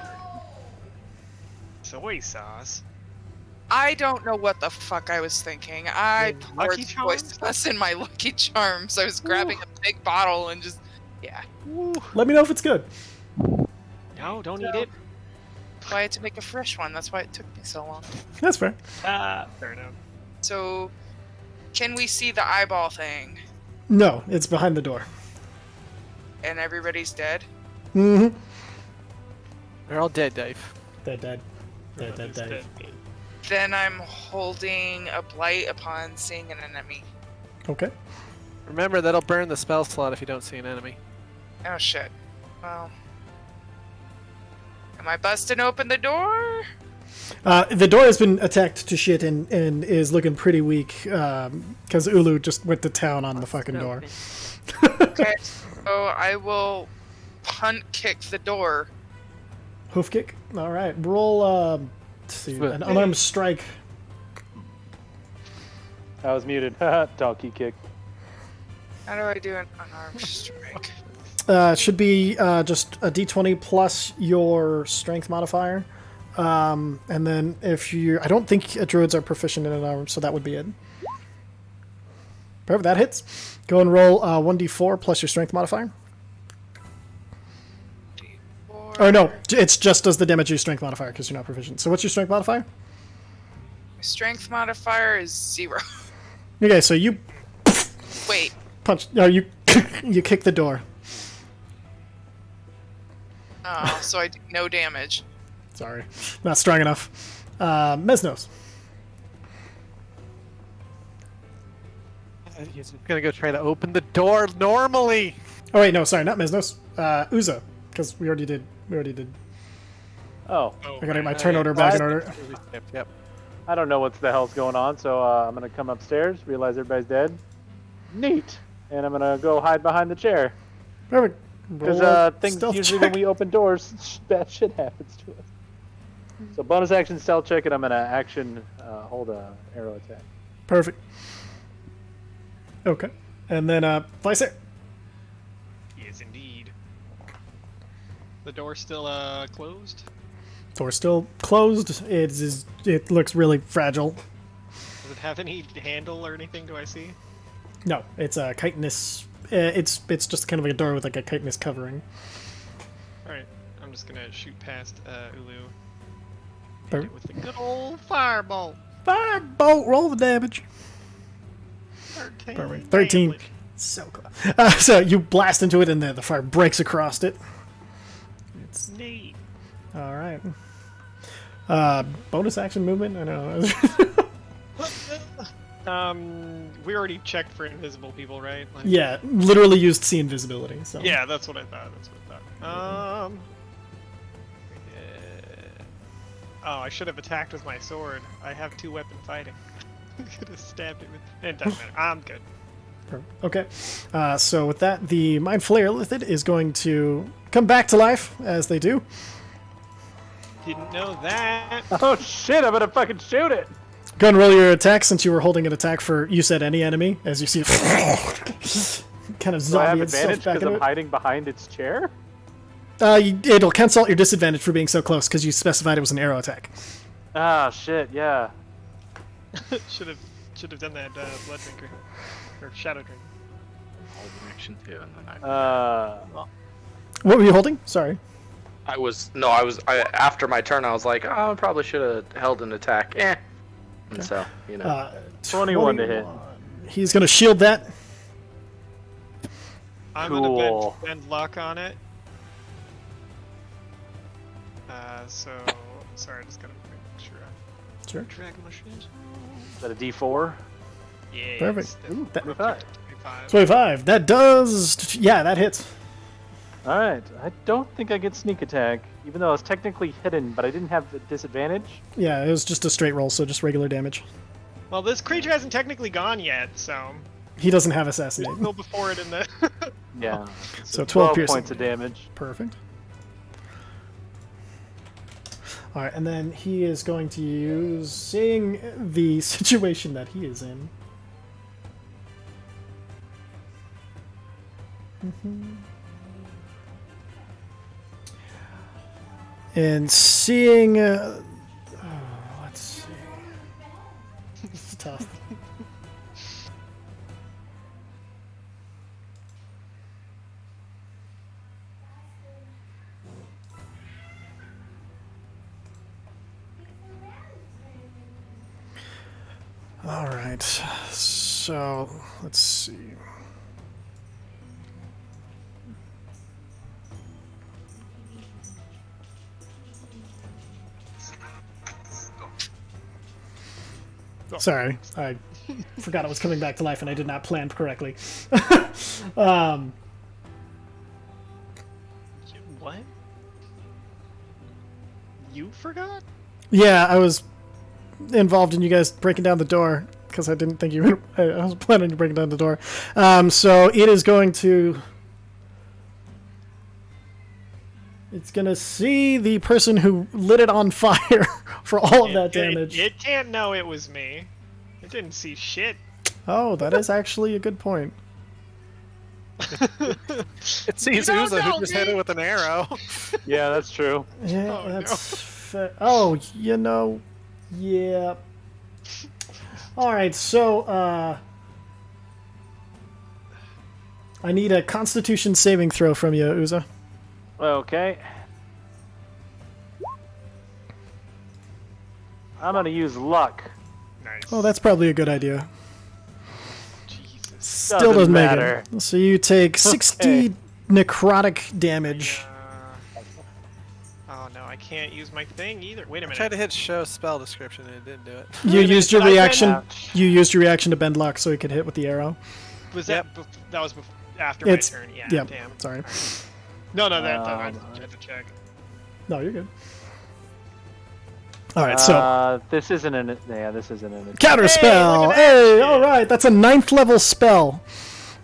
Soy sauce. I don't know what the fuck I was thinking. I In poured Lucky toy Charms? sauce in my Lucky Charms. I was grabbing a big bottle and just, yeah. Let me know if it's good. No, don't eat it. That's why I had to make a fresh one. That's why it took me so long. That's fair. Fair enough. So, can we see the eyeball thing? No, it's behind the door. And everybody's dead? Mm-hmm. They're all dead, Dave. Dead, dead. Dead, dead, dead. Then I'm holding a blight upon seeing an enemy. Okay. Remember, that'll burn the spell slot if you don't see an enemy. Oh shit. Well. Am I busting open the door? The door has been attacked to shit and is looking pretty weak because Ulu just went to town on the fucking door. Okay, so I will punt kick the door. Hoof kick. All right. Roll. Let's see. An unarmed strike. I was muted. Donkey kick. How do I do an unarmed strike? Should be just a d20 plus your strength modifier. And then if you... I don't think druids are proficient in an arm, so that would be it. Perfect, that hits. Go and roll 1d4 plus your strength modifier. Oh no, it's just does the damage your strength modifier because you're not proficient. So what's your strength modifier? My strength modifier is 0. Okay, so you Wait, punch... No, you you kick the door. oh, so I do no damage. Sorry, not strong enough. Mesnos. He's gonna go try to open the door normally. Oh wait, no, sorry, not Mesnos. Uza, because we already did. Oh, I gotta get my turn order back in order. Yep. I don't know what the hell's going on, so I'm gonna come upstairs, realize everybody's dead. Neat. And I'm gonna go hide behind the chair. Perfect. Because Roll a things stealth usually check. when we open doors, bad shit happens to us. So bonus action stealth check, and I'm gonna action hold a arrow attack. Perfect. Okay, and then Vicer. Yes, indeed. The door's still closed. Door's still closed. It looks really fragile. Does it have any handle or anything? Do I see? No, it's a chitinous. It's just kind of like a door with like a chitinous covering. All right, I'm just gonna shoot past Ulu. Hit Perfect. it with the good old firebolt. Firebolt. Roll the damage. 13. Perfect. 13. damage. So close. So you blast into it, and the fire breaks across it. It's Neat. all right. Bonus action movement. I know. We already checked for invisible people, right? Like, Yeah, literally used see invisibility. So Yeah, that's what I thought. Oh, I should have attacked with my sword. I have 2-weapon fighting. Could have stabbed it with. It doesn't matter. I'm good. Okay. So with that, the Mind Flayer Lithid is going to come back to life as they do. Didn't know that. Oh shit! I'm gonna fucking shoot it. Go and roll your attack since you were holding an attack for, you said, any enemy, as you see it kind of Do I have zombie itself advantage back because into I'm it. hiding behind its chair? It'll cancel out your disadvantage for being so close because you specified it was an arrow attack. Ah shit! Yeah. should have done that blood drinker or shadow drink. Hold an action too, and then I. What were you holding? Sorry. After my turn, I was like, oh, I probably should have held an attack. And so, 21 to hit. He's going to shield that. I'm Cool. gonna bend luck on it. So sorry, just gotta make sure I Sure. drag my shit. Is that a D4? Yeah. Perfect. Ooh, That- 25. 25. That does. Yeah, that hits. Alright, I don't think I get sneak attack, even though I was technically hidden, but I didn't have the disadvantage. Yeah, it was just a straight roll, so just regular damage. Well, this creature hasn't technically gone yet, so He doesn't have we'll assassinate. go before it in the. Yeah. So 12 piercing. points of damage. Perfect. All right, and then he is going to use, seeing the situation that he is in. And seeing, let's see. It's tough. All right, so let's see. Sorry, I forgot I was coming back to life and I did not plan correctly. What? You forgot? Yeah, I was involved in you guys breaking down the door because I didn't think you were. I was planning to break down the door. So it is going to. It's going to see the person who lit it on fire for all of that damage. It can't know it was me. It didn't see shit. Oh, that is actually a good point. It sees You don't Uza know who just hit me. it with an arrow. Yeah, that's true. Yeah, Oh, that's. Oh, you know, yeah. All right, so I need a Constitution saving throw from you, Uza. Okay. I'm gonna use luck. Nice. Oh, that's probably a good idea. Jesus. Still doesn't make matter. it. So you take 60 necrotic damage. Oh no, I can't use my thing either. Wait a I minute. tried to hit show spell description and it didn't do it. You used your did I bend reaction. out? You used your reaction to bend luck, so he could hit with the arrow. Was that that was after my It's turn? Yeah. yeah. Damn. Sorry. No, I had to check. No, you're good. All right, so This isn't an. Yeah, this isn't an. counter spell. look at that Hey, shit. all right, that's a 9th level spell.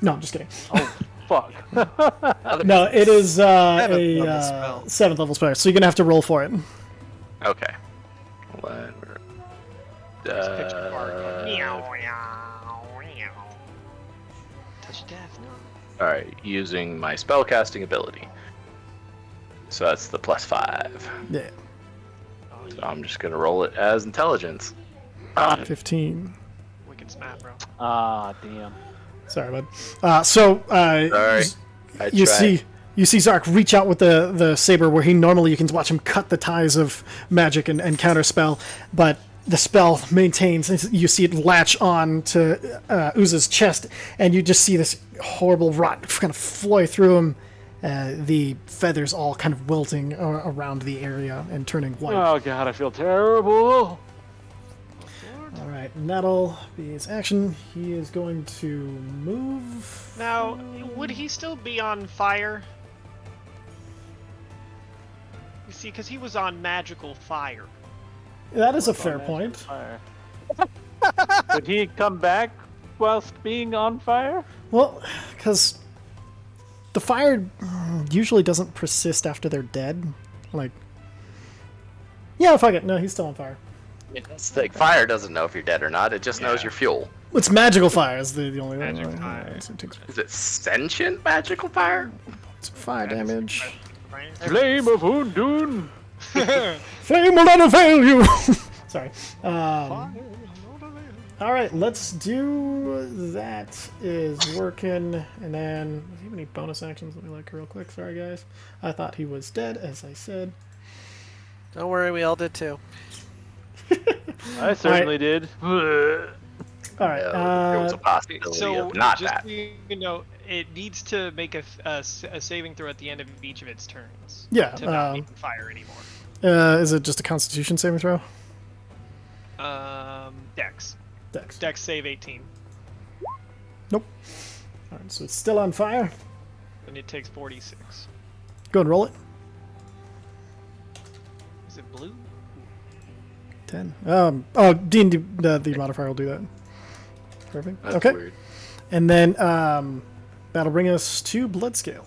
No, I'm just kidding. Oh, fuck. No, it is Seventh a level spell. 7th level spell, so you're gonna have to roll for it. Okay. Pitch a bar going, meow, meow, meow. Touch death, no. Alright, using my spellcasting ability. So that's the +5. Yeah, So I'm just gonna roll it as intelligence. 15. Wicked smart, bro. Ah, damn. Sorry, bud. Sorry. I you tried. see Zark reach out with the saber where he normally you can watch him cut the ties of magic and counterspell, but the spell maintains. You see it latch on to Uza's chest, and you just see this horrible rot kind of fly through him. The feathers all kind of wilting around the area and turning white. Oh god, I feel terrible. All right, and that'll be his action. He is going to move. Now, would he still be on fire? You see, because he was on magical fire. That is a fair point. Fire. Would he come back whilst being on fire? Well, because the fire usually doesn't persist after they're dead. Like, yeah, fuck it. No, he's still on fire. It's like fire doesn't know if you're dead or not, it just knows your fuel. It's magical fire is the only one. Magic fire. So it takes Is it sentient magical fire? fire damage. Right? Flame of Undun! Flame will not avail you! Sorry. All right, let's do that. Is working, and then does he have any bonus actions? Let me look real quick. Sorry, guys. I thought he was dead, as I said. Don't worry, we all did too. I certainly did. All right. There was a possibility So of not just that. so you know, it needs to make a saving throw at the end of each of its turns. Yeah, To not be on fire anymore. Is it just a Constitution saving throw? Dex. Dex. Dex save 18, Nope. All right, so it's still on fire. and it takes 46. Go and roll it. Is it blue? 10. Oh, D&D, the modifier will do that. Perfect. That's okay. weird. And then that'll bring us to blood scale.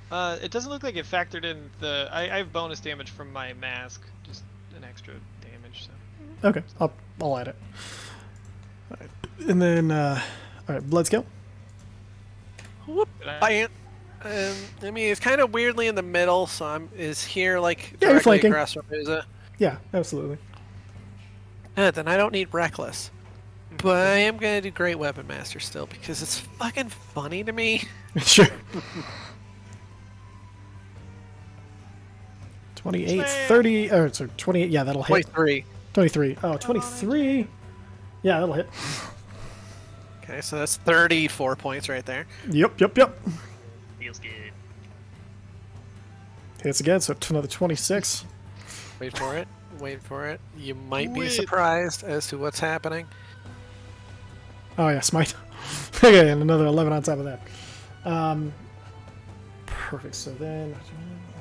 It doesn't look like it factored in the. I have bonus damage from my mask, just an extra damage. So. Okay, I'll add it. All right. And then, all right, blood scale. Whoop. I mean, it's kind of weirdly in the middle, so is here like Yeah, you're directly flanking. across from Uza. Yeah, absolutely. Then I don't need reckless, but I am gonna do great weapon master still because it's fucking funny to me. Sure. 28, 30, or sorry, 28, yeah, that'll hit. 23. 23. Oh, 23. Yeah, that'll hit. Okay, so that's 34 points right there. Yep. Feels good. Hits again, so another 26. Wait for it. Wait for it. You might be Wait. surprised as to what's happening. Oh, yeah, smite. Okay, and another 11 on top of that. Perfect, so then,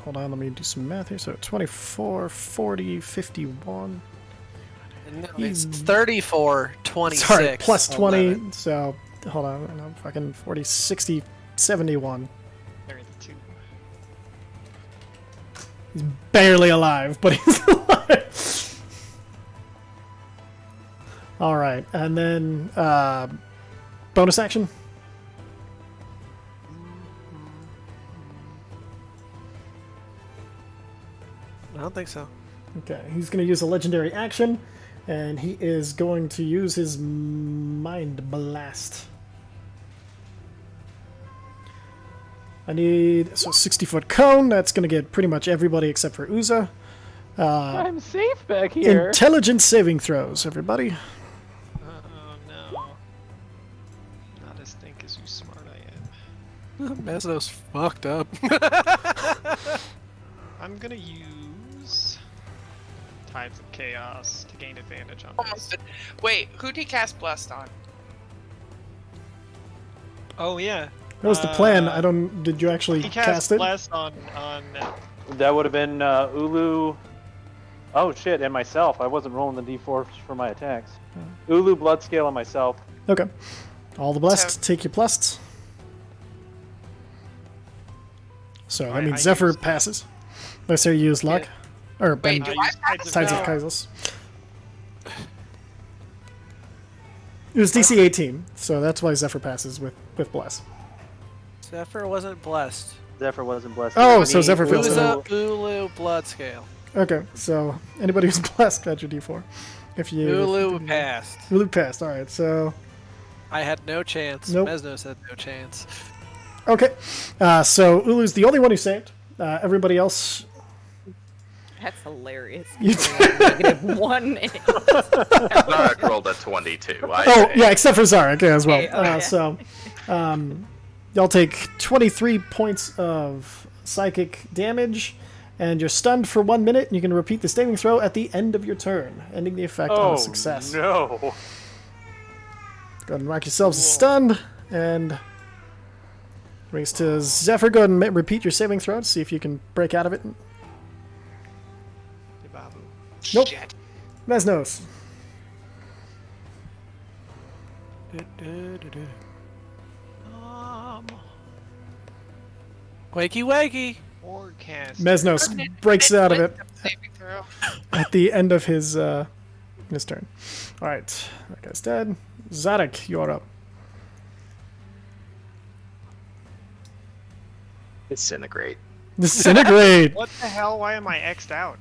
hold on, let me do some math here. So 24, 40, 51. No, it's 34, 26. Sorry, plus 20, 11. so hold on, no, fucking 40, 60, 71. 32. He's barely alive, but he's alive. All right, and then bonus action. I don't think so. Okay, he's going to use a legendary action, and he is going to use his Mind Blast. I need 60-foot cone. That's going to get pretty much everybody except for Uza. I'm safe back here. Intelligence saving throws, everybody. Oh no. Not as think as you smart I am. Mesno's fucked up. I'm gonna use Tides of Chaos to gain advantage on this. Almost. Wait, who'd he cast Blessed on? Oh yeah. That was the plan. I don't. Did you actually He cast cast it? Bless on That would have been Ulu. Oh shit, and myself. I wasn't rolling the d4s for my attacks. Ulu, Bloodscale, and myself. Okay. All the blessed. So- Take your blessed. So I mean, I Zephyr used- passes. Let's say you use luck, or Wait, Ben. do I I used pass? Tides of No. Kaisos. It was DC 18, so that's why Zephyr passes with bless. Zephyr wasn't blessed. Zephyr wasn't blessed. Oh, But so he- Zephyr fails. Uza, Ulu, blood scale. Okay, so anybody who's blessed got your D4. If you Ulu passed. Ulu passed. All right, so I had no chance. Nope. Mesnos had no chance. okay, so Ulu's the only one who saved. Everybody else. That's hilarious. You -1. Zarek rolled a 22. Oh yeah, except for Zarek as well. Okay, okay. So, y'all take 23 points of psychic damage, and you're stunned for 1 minute. And you can repeat the saving throw at the end of your turn, ending the effect on Oh a success. no! Go ahead and mark yourselves as stunned, and brings to Zephyr. Go ahead and repeat your saving throw to see if you can break out of it. Babu. Nope. Shit. Mesnos. Wakey wakey. Or cast. Mesnos breaks out of it Saving throw. at the end of his turn. All right, that guy's dead. Zadok, you're up. Disintegrate. Disintegrate. What the hell? Why am I X'd out?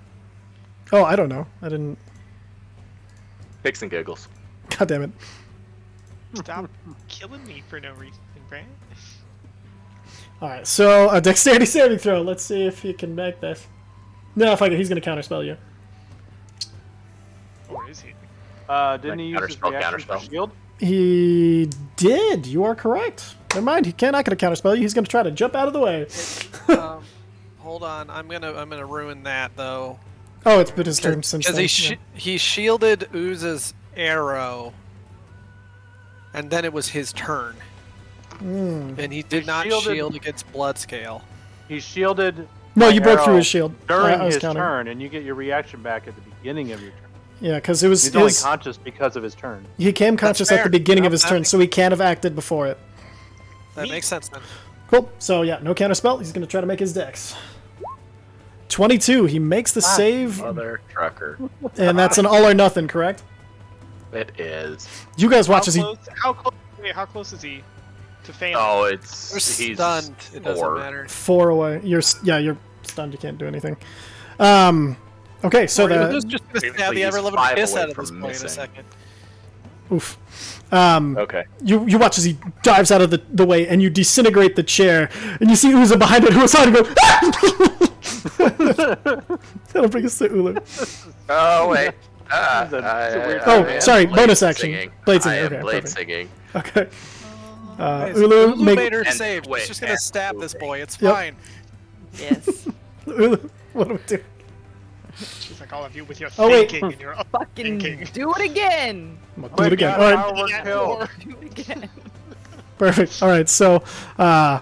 Oh, I don't know. I didn't. Kicks and giggles. God damn it. Stop killing me for no reason, Brad. Alright, so a dexterity saving throw. Let's see if he can make this. No, fuck it, he's gonna counterspell you. Or is he? Didn't he use his reaction for shield? He did. You are correct. Never mind. He not going to counterspell you. He's going to try to jump out of the way. Hold on. I'm gonna ruin that though. Oh, it's been his turn since then. Because he shielded Ooza's arrow, and then it was his turn, and he did not shield against Bloodscale. He shielded. No, you broke through his shield during his turn, and you get your reaction back at the beginning of your turn. Yeah, because it was he's only conscious because of his turn. He came conscious at the beginning of his turn, so he can't have acted before it. That makes sense then. Cool. So yeah, no counterspell. He's going to try to make his dex. 22. He makes the save. Mother trucker. And that's an all or nothing, correct? It is. You guys watch as he. How close is he to failing? Oh, he's stunned. It doesn't matter. 4 away. You're stunned. You can't do anything. Okay, so Ulu's just gonna stab the ever-loving piss out of this boy in a second. Oof. Okay. You watch as he dives out of the way, and you disintegrate the chair, and you see Uza behind it, who was on to go. That'll bring us to Ulu. Oh wait. Sorry. Bonus action. Singing. Blade singing. I am Okay. blade Perfect. singing. Okay. Ulu make. made her And save. wait, She's just gonna and stab Ulu this boy. It's Yep. fine. Yes. Ulu, what do we do? She's like all of you with your wait. thinking and your Fucking thinking. do it again. I'm gonna do it again. All right. Do it again. Perfect. All right. So, I'm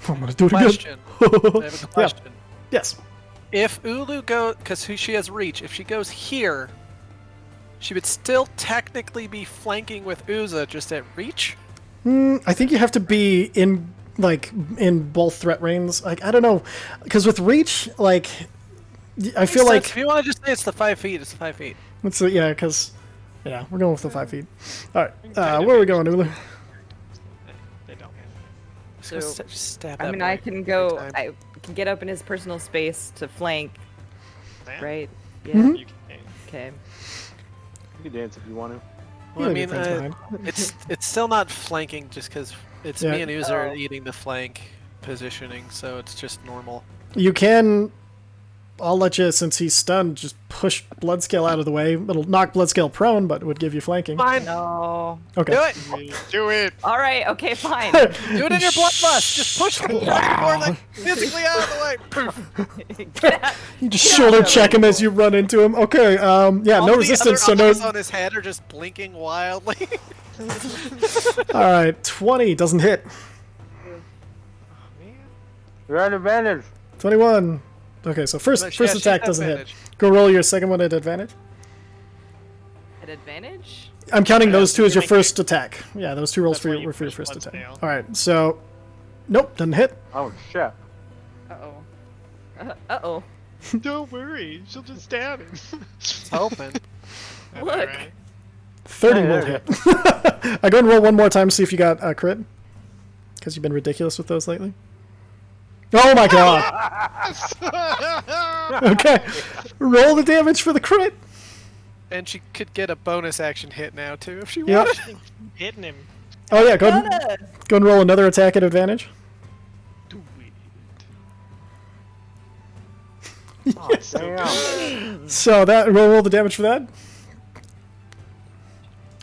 gonna do it Question. again. I have a question. Yes. If Ulu goes, because she has reach, if she goes here, she would still technically be flanking with Uza, just at reach? I think you have to be in both threat ranges. Like, I don't know, because with reach, like, I feel like if you want to just say it's the 5 feet, it's 5 feet. let's see, yeah, because we're going with the 5 feet. All right, where are we going, Ulu? They don't. So, Just stab I that mean, boy I can every go. time. I can get up in his personal space to flank, Yeah. right? Yeah. Mhm. You can. Okay. You can dance if you want to. Well, I Yeah, your mean, friend's behind. it's still not flanking just because it's Yeah. me and Uza are eating the flank positioning, so it's just normal. You can. I'll let you, since he's stunned, just push Bloodscale out of the way. It'll knock Bloodscale prone, but it would give you flanking. Fine, No. Okay. do it. Do it. All right. Okay. Fine. Do it in your bloodlust. Just push the board like physically out of the way. Poof. Get out. You just shoulder check him as you run into him. Okay. Yeah. All No the resistance. other So no. eyes on his head are just blinking wildly. All right. 20 doesn't hit. You're at advantage. 21. Okay. So first She's attack at doesn't advantage. hit. Go roll your second one at advantage. At advantage. I'm counting those two as your Flanking. first attack. Yeah, those 2 rolls That's for why your, you were for your push first attack. Bloodscale. All right. So, nope, doesn't hit. Oh shit. Uh oh. Don't worry. She'll just stab him. It's hoping. That's Look. alright. 30 Hey, will there hit. I go and roll one more time to see if you got a crit. Because you've been ridiculous with those lately. Oh my god! Okay. Roll the damage for the crit. And she could get a bonus action hit now too if she Yep. wanted. Hitting him. Oh yeah, go and roll another attack at advantage. Do it. Oh, damn. So that roll the damage for that.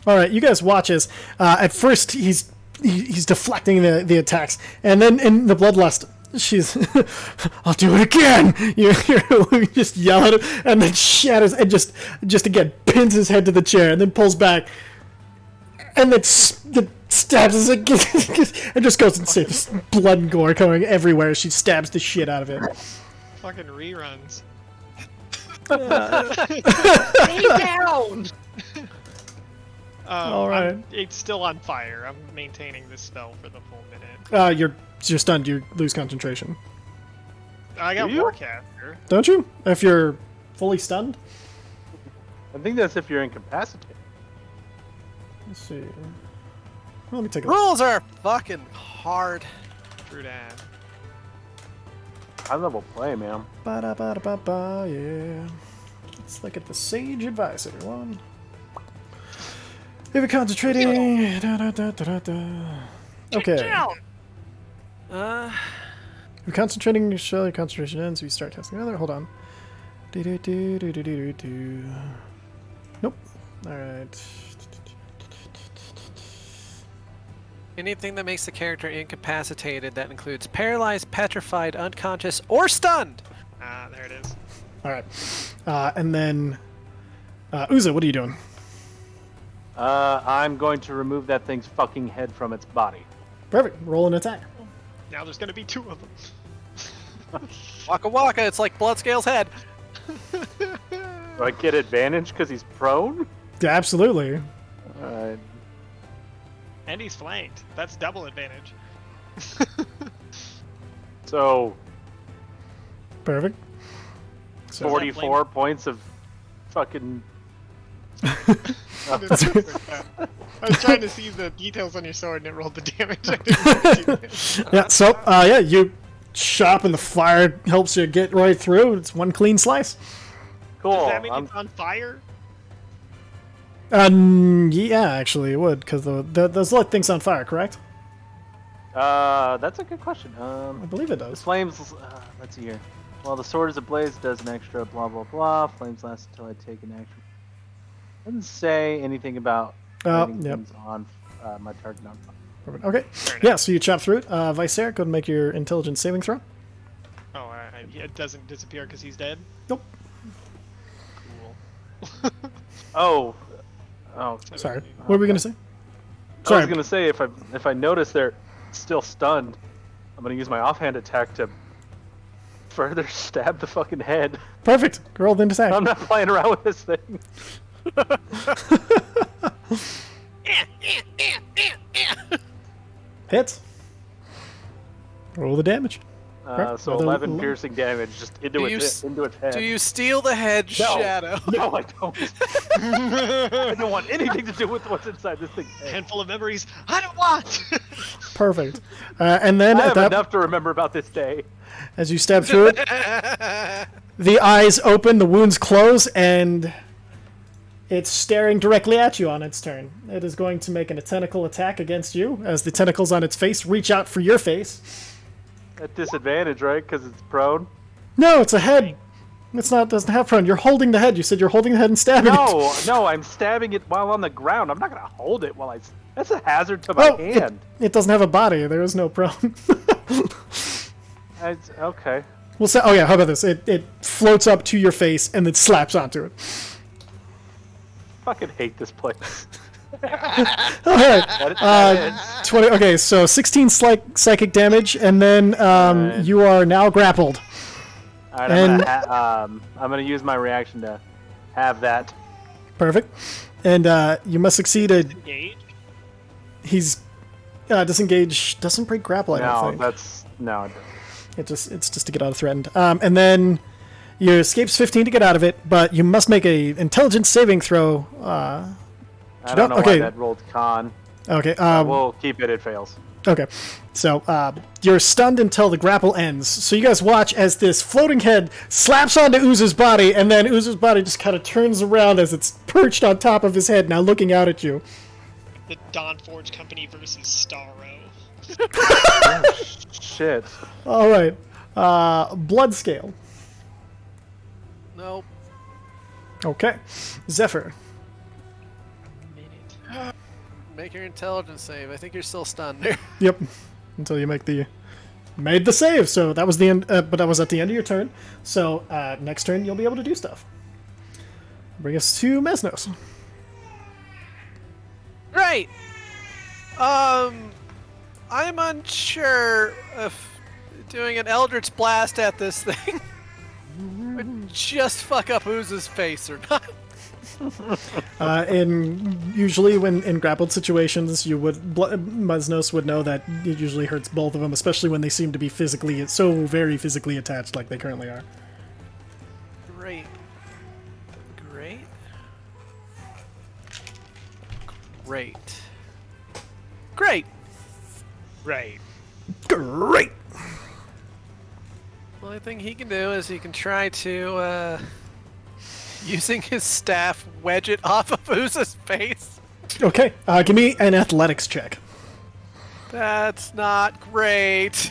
All right, you guys watch as at first he's deflecting the attacks, and then in the bloodlust, she's I'll do it again. You just yell at him, and then shatters and just again pins his head to the chair, and then pulls back, and then stabs us again, and just goes insane. Just blood and gore going everywhere. She stabs the shit out of it. Fucking reruns. Stay down. All right. It's still on fire. I'm maintaining this spell for the full minute. You're stunned. You lose concentration, I got Do you? Warcaster. don't you? If you're fully stunned. I think that's if you're incapacitated. Let's see. Let me take a look. Rules are fucking hard. True that. High level play, man. Ba-da-ba-da-ba-ba, yeah. Let's look at the sage advice, everyone. If you're concentrating. Okay. Down. Uh, If you're concentrating, show your concentration ends. We start casting another. Hold on. Do. Nope. All right. anything that makes the character incapacitated, that includes paralyzed, petrified, unconscious, or stunned. Ah, there it is. All right. And then, Uza, what are you doing? I'm going to remove that thing's fucking head from its body. Perfect. Roll an attack. Now there's gonna be 2 of them. Waka waka, it's like Bloodscale's head. Do I get advantage because he's prone? Yeah, absolutely. Alright. And he's flanked. That's double advantage. So, Perfect. So, 44 points of fucking... I was trying to see the details on your sword and it rolled the damage. I didn't do that. yeah. So, yeah, you chop and the fire helps you get right through. It's one clean slice. Cool. Does that mean I'm- it's on fire? Yeah, actually, it would because those light things on fire, correct? That's a good question. I believe it The does. flames, let's see here. While the sword is ablaze, it does an extra blah blah blah. Flames last until I take an action. Doesn't say anything about lighting yep. things on my target on fire. Perfect. Okay. Yeah. So you chop through it. Vicer, go and make your intelligence saving throw. Oh, it doesn't disappear because he's dead? Nope. Cool. Oh, Sorry. What were we gonna say? I Sorry. was gonna say if I notice they're still stunned, I'm gonna use my offhand attack to further stab the fucking head. Perfect. Roll the attack. I'm not playing around with this thing. Hits. Roll the damage. So Another 11 l- piercing damage just into Do its head. Do you steal the head, No. Shadow? No, I don't. I don't want anything to do with what's inside this thing's head. Handful of memories I don't want! Perfect. And then I at have that, enough to remember about this day. as you stab through it, the eyes open, the wounds close, and it's staring directly at you on its turn. It is going to make a tentacle attack against you as the tentacles on its face reach out for your face. At disadvantage, right? Because it's prone. No, it's a head. It's not. Doesn't have prone. You're holding the head. You said you're holding the head and stabbing it. No, I'm stabbing it while on the ground. I'm not gonna hold it while That's a hazard to my Oh, hand. it doesn't have a body. There is no prone. Okay. We'll say. Oh yeah. How about this? It floats up to your face and then slaps onto it. Fucking hate this place. All right. 20. Okay, so 16 psychic damage, and then Alright. you are now grappled. Alright, And- I'm gonna use my reaction to have that. Perfect. And you must succeed a. Engage? He's disengage. Doesn't break grapple. I don't No, think. that's no. It's just to get out of threatened. And then your escape's 15 to get out of it, but you must make a intelligence saving throw. I don't know okay. why that rolled con. Okay. We'll keep it. It fails. Okay, so you're stunned until the grapple ends. So you guys watch as this floating head slaps onto Uza's body, and then Uza's body just kind of turns around as it's perched on top of his head, now looking out at you. The Dawnforged Company versus Starro. Shit. All right, blood scale. Nope. Okay, Zephyr. Make your intelligence save. I think you're still stunned there. Yep, until you made the save. So that was the end, but that was at the end of your turn. So next turn you'll be able to do stuff. Bring us to Mesnos. Right. I'm unsure if doing an Eldritch Blast at this thing would just fuck up Uza's face or not. And usually, when in grappled situations, Mesnos would know that it usually hurts both of them, especially when they seem to be so very physically attached, like they currently are. Great. Great. Great. Great. Right. Great. The only thing he can do is he can try to, using his staff, wedge it off of Uza's face. Okay, give me an athletics check. That's not great.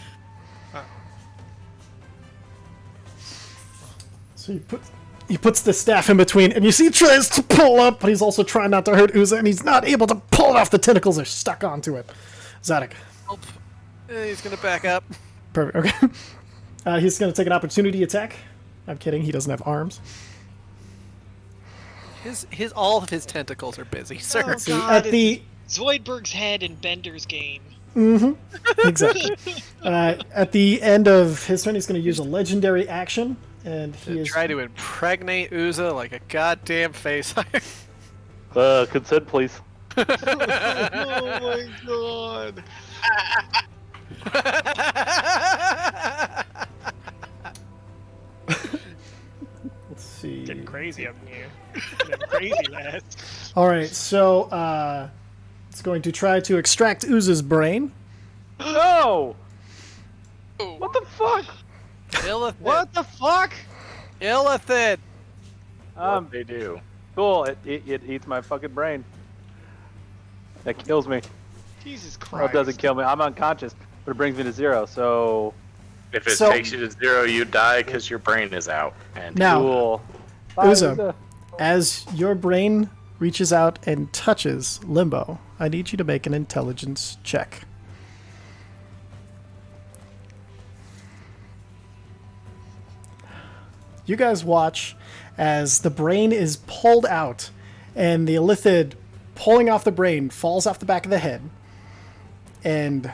So he puts the staff in between, and you see he tries to pull up, but he's also trying not to hurt Uza, and he's not able to pull it off. The tentacles are stuck onto it. Zadok. Help. He's gonna back up. Perfect, okay. He's going to take an opportunity attack. I'm kidding, he doesn't have arms. All of his tentacles are busy, sir. Oh, See, God, at the... Zoidberg's head in Bender's game. Exactly. At the end of his turn, he's going to use a legendary action, and he is... Try to impregnate Uza like a goddamn face. Consent, please. Oh my god. Let's see... Getting crazy up in here. Getting crazy, lads. Alright, so, it's going to try to extract Uza's brain. No! Ooh. What the fuck? Illithid. What the fuck? Illithid. What they do? Cool. It eats my fucking brain. That kills me. Jesus Well, Christ. it doesn't kill me. I'm unconscious, but it brings me to 0. So If it So- takes you to 0, you die because your brain is out. And Now, cool. Uza, as your brain reaches out and touches Limbo, I need you to make an intelligence check. You guys watch as the brain is pulled out, and the Illithid pulling off the brain falls off the back of the head, and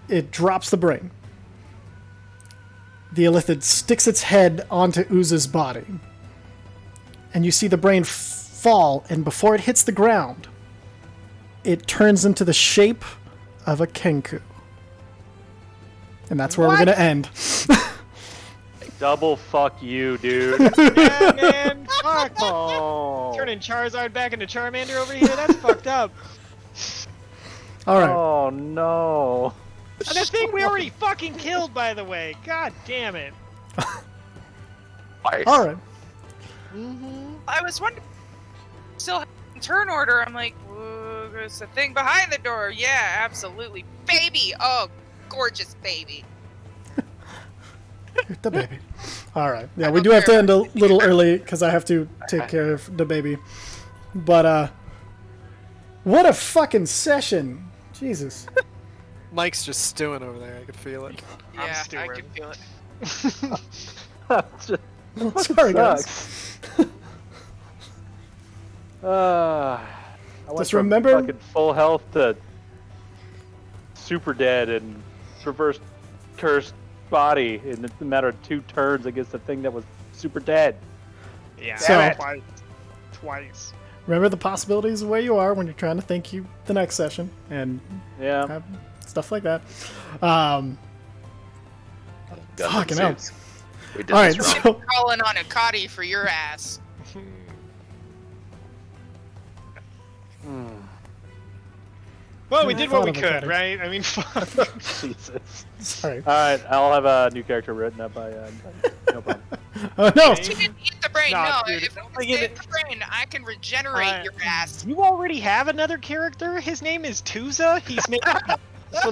it drops the brain. The Illithid sticks its head onto Uza's body, and you see the brain fall, and before it hits the ground, it turns into the shape of a Kenku. And that's where we're going to end. Double fuck you, dude. Yeah, man. Fuck. Oh. Turning Charizard back into Charmander over here? That's fucked up. All right. Oh no. And the thing we already fucking killed, by the way. God damn it. Twice. All right. I was wondering. Still in turn order. I'm like, "Whoa, there's a thing behind the door. Yeah, absolutely, baby. Oh, gorgeous baby. The baby. All right. Yeah, we do have to end a little early because I have to take care of the baby. But, what a fucking session. Jesus. Mike's just stewing over there. I can feel it. I'm Yeah, I stewing. can feel it. Sorry, guys. Sucks. I went Just from remember- fucking full health to super dead and reverse cursed body in a matter of 2 turns against the thing that was super dead. Yeah, So- twice. Remember the possibilities of where you are when you're trying to think you the next session and Yeah. stuff like that. Gundam Fucking hell. suits. We did All right, this wrong. so Calling on Akati for your ass. Well, we I did what thought we of it, could, Cody. right? I mean, fuck. Jesus. sorry. Alright, I'll have a new character written up by no problem. Oh no! She didn't eat the brain. Nah, No, dude, if don't you eat the brain, I can regenerate your ass. You already have another character? His name is Tuza? He's made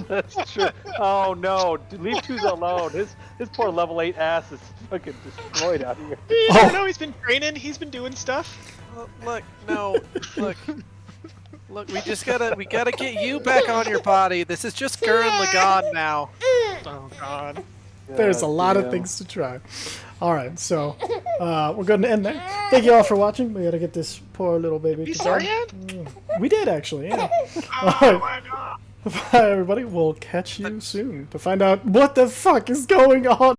That's true. Oh no, leave Tuzo alone. His poor level 8 ass is fucking destroyed out here. Oh. No, he's been training, he's been doing stuff. Look, no, look. Look, we gotta get you back on your body. This is just Gurren Lagann now. Oh god. There's a lot of damn. things to try. All right, so we're going to end there. Thank you all for watching. We got to get this poor little baby. You to saw bed. yet? We did actually. Yeah. Oh All right. my god. Bye, everybody. We'll catch you soon to find out what the fuck is going on.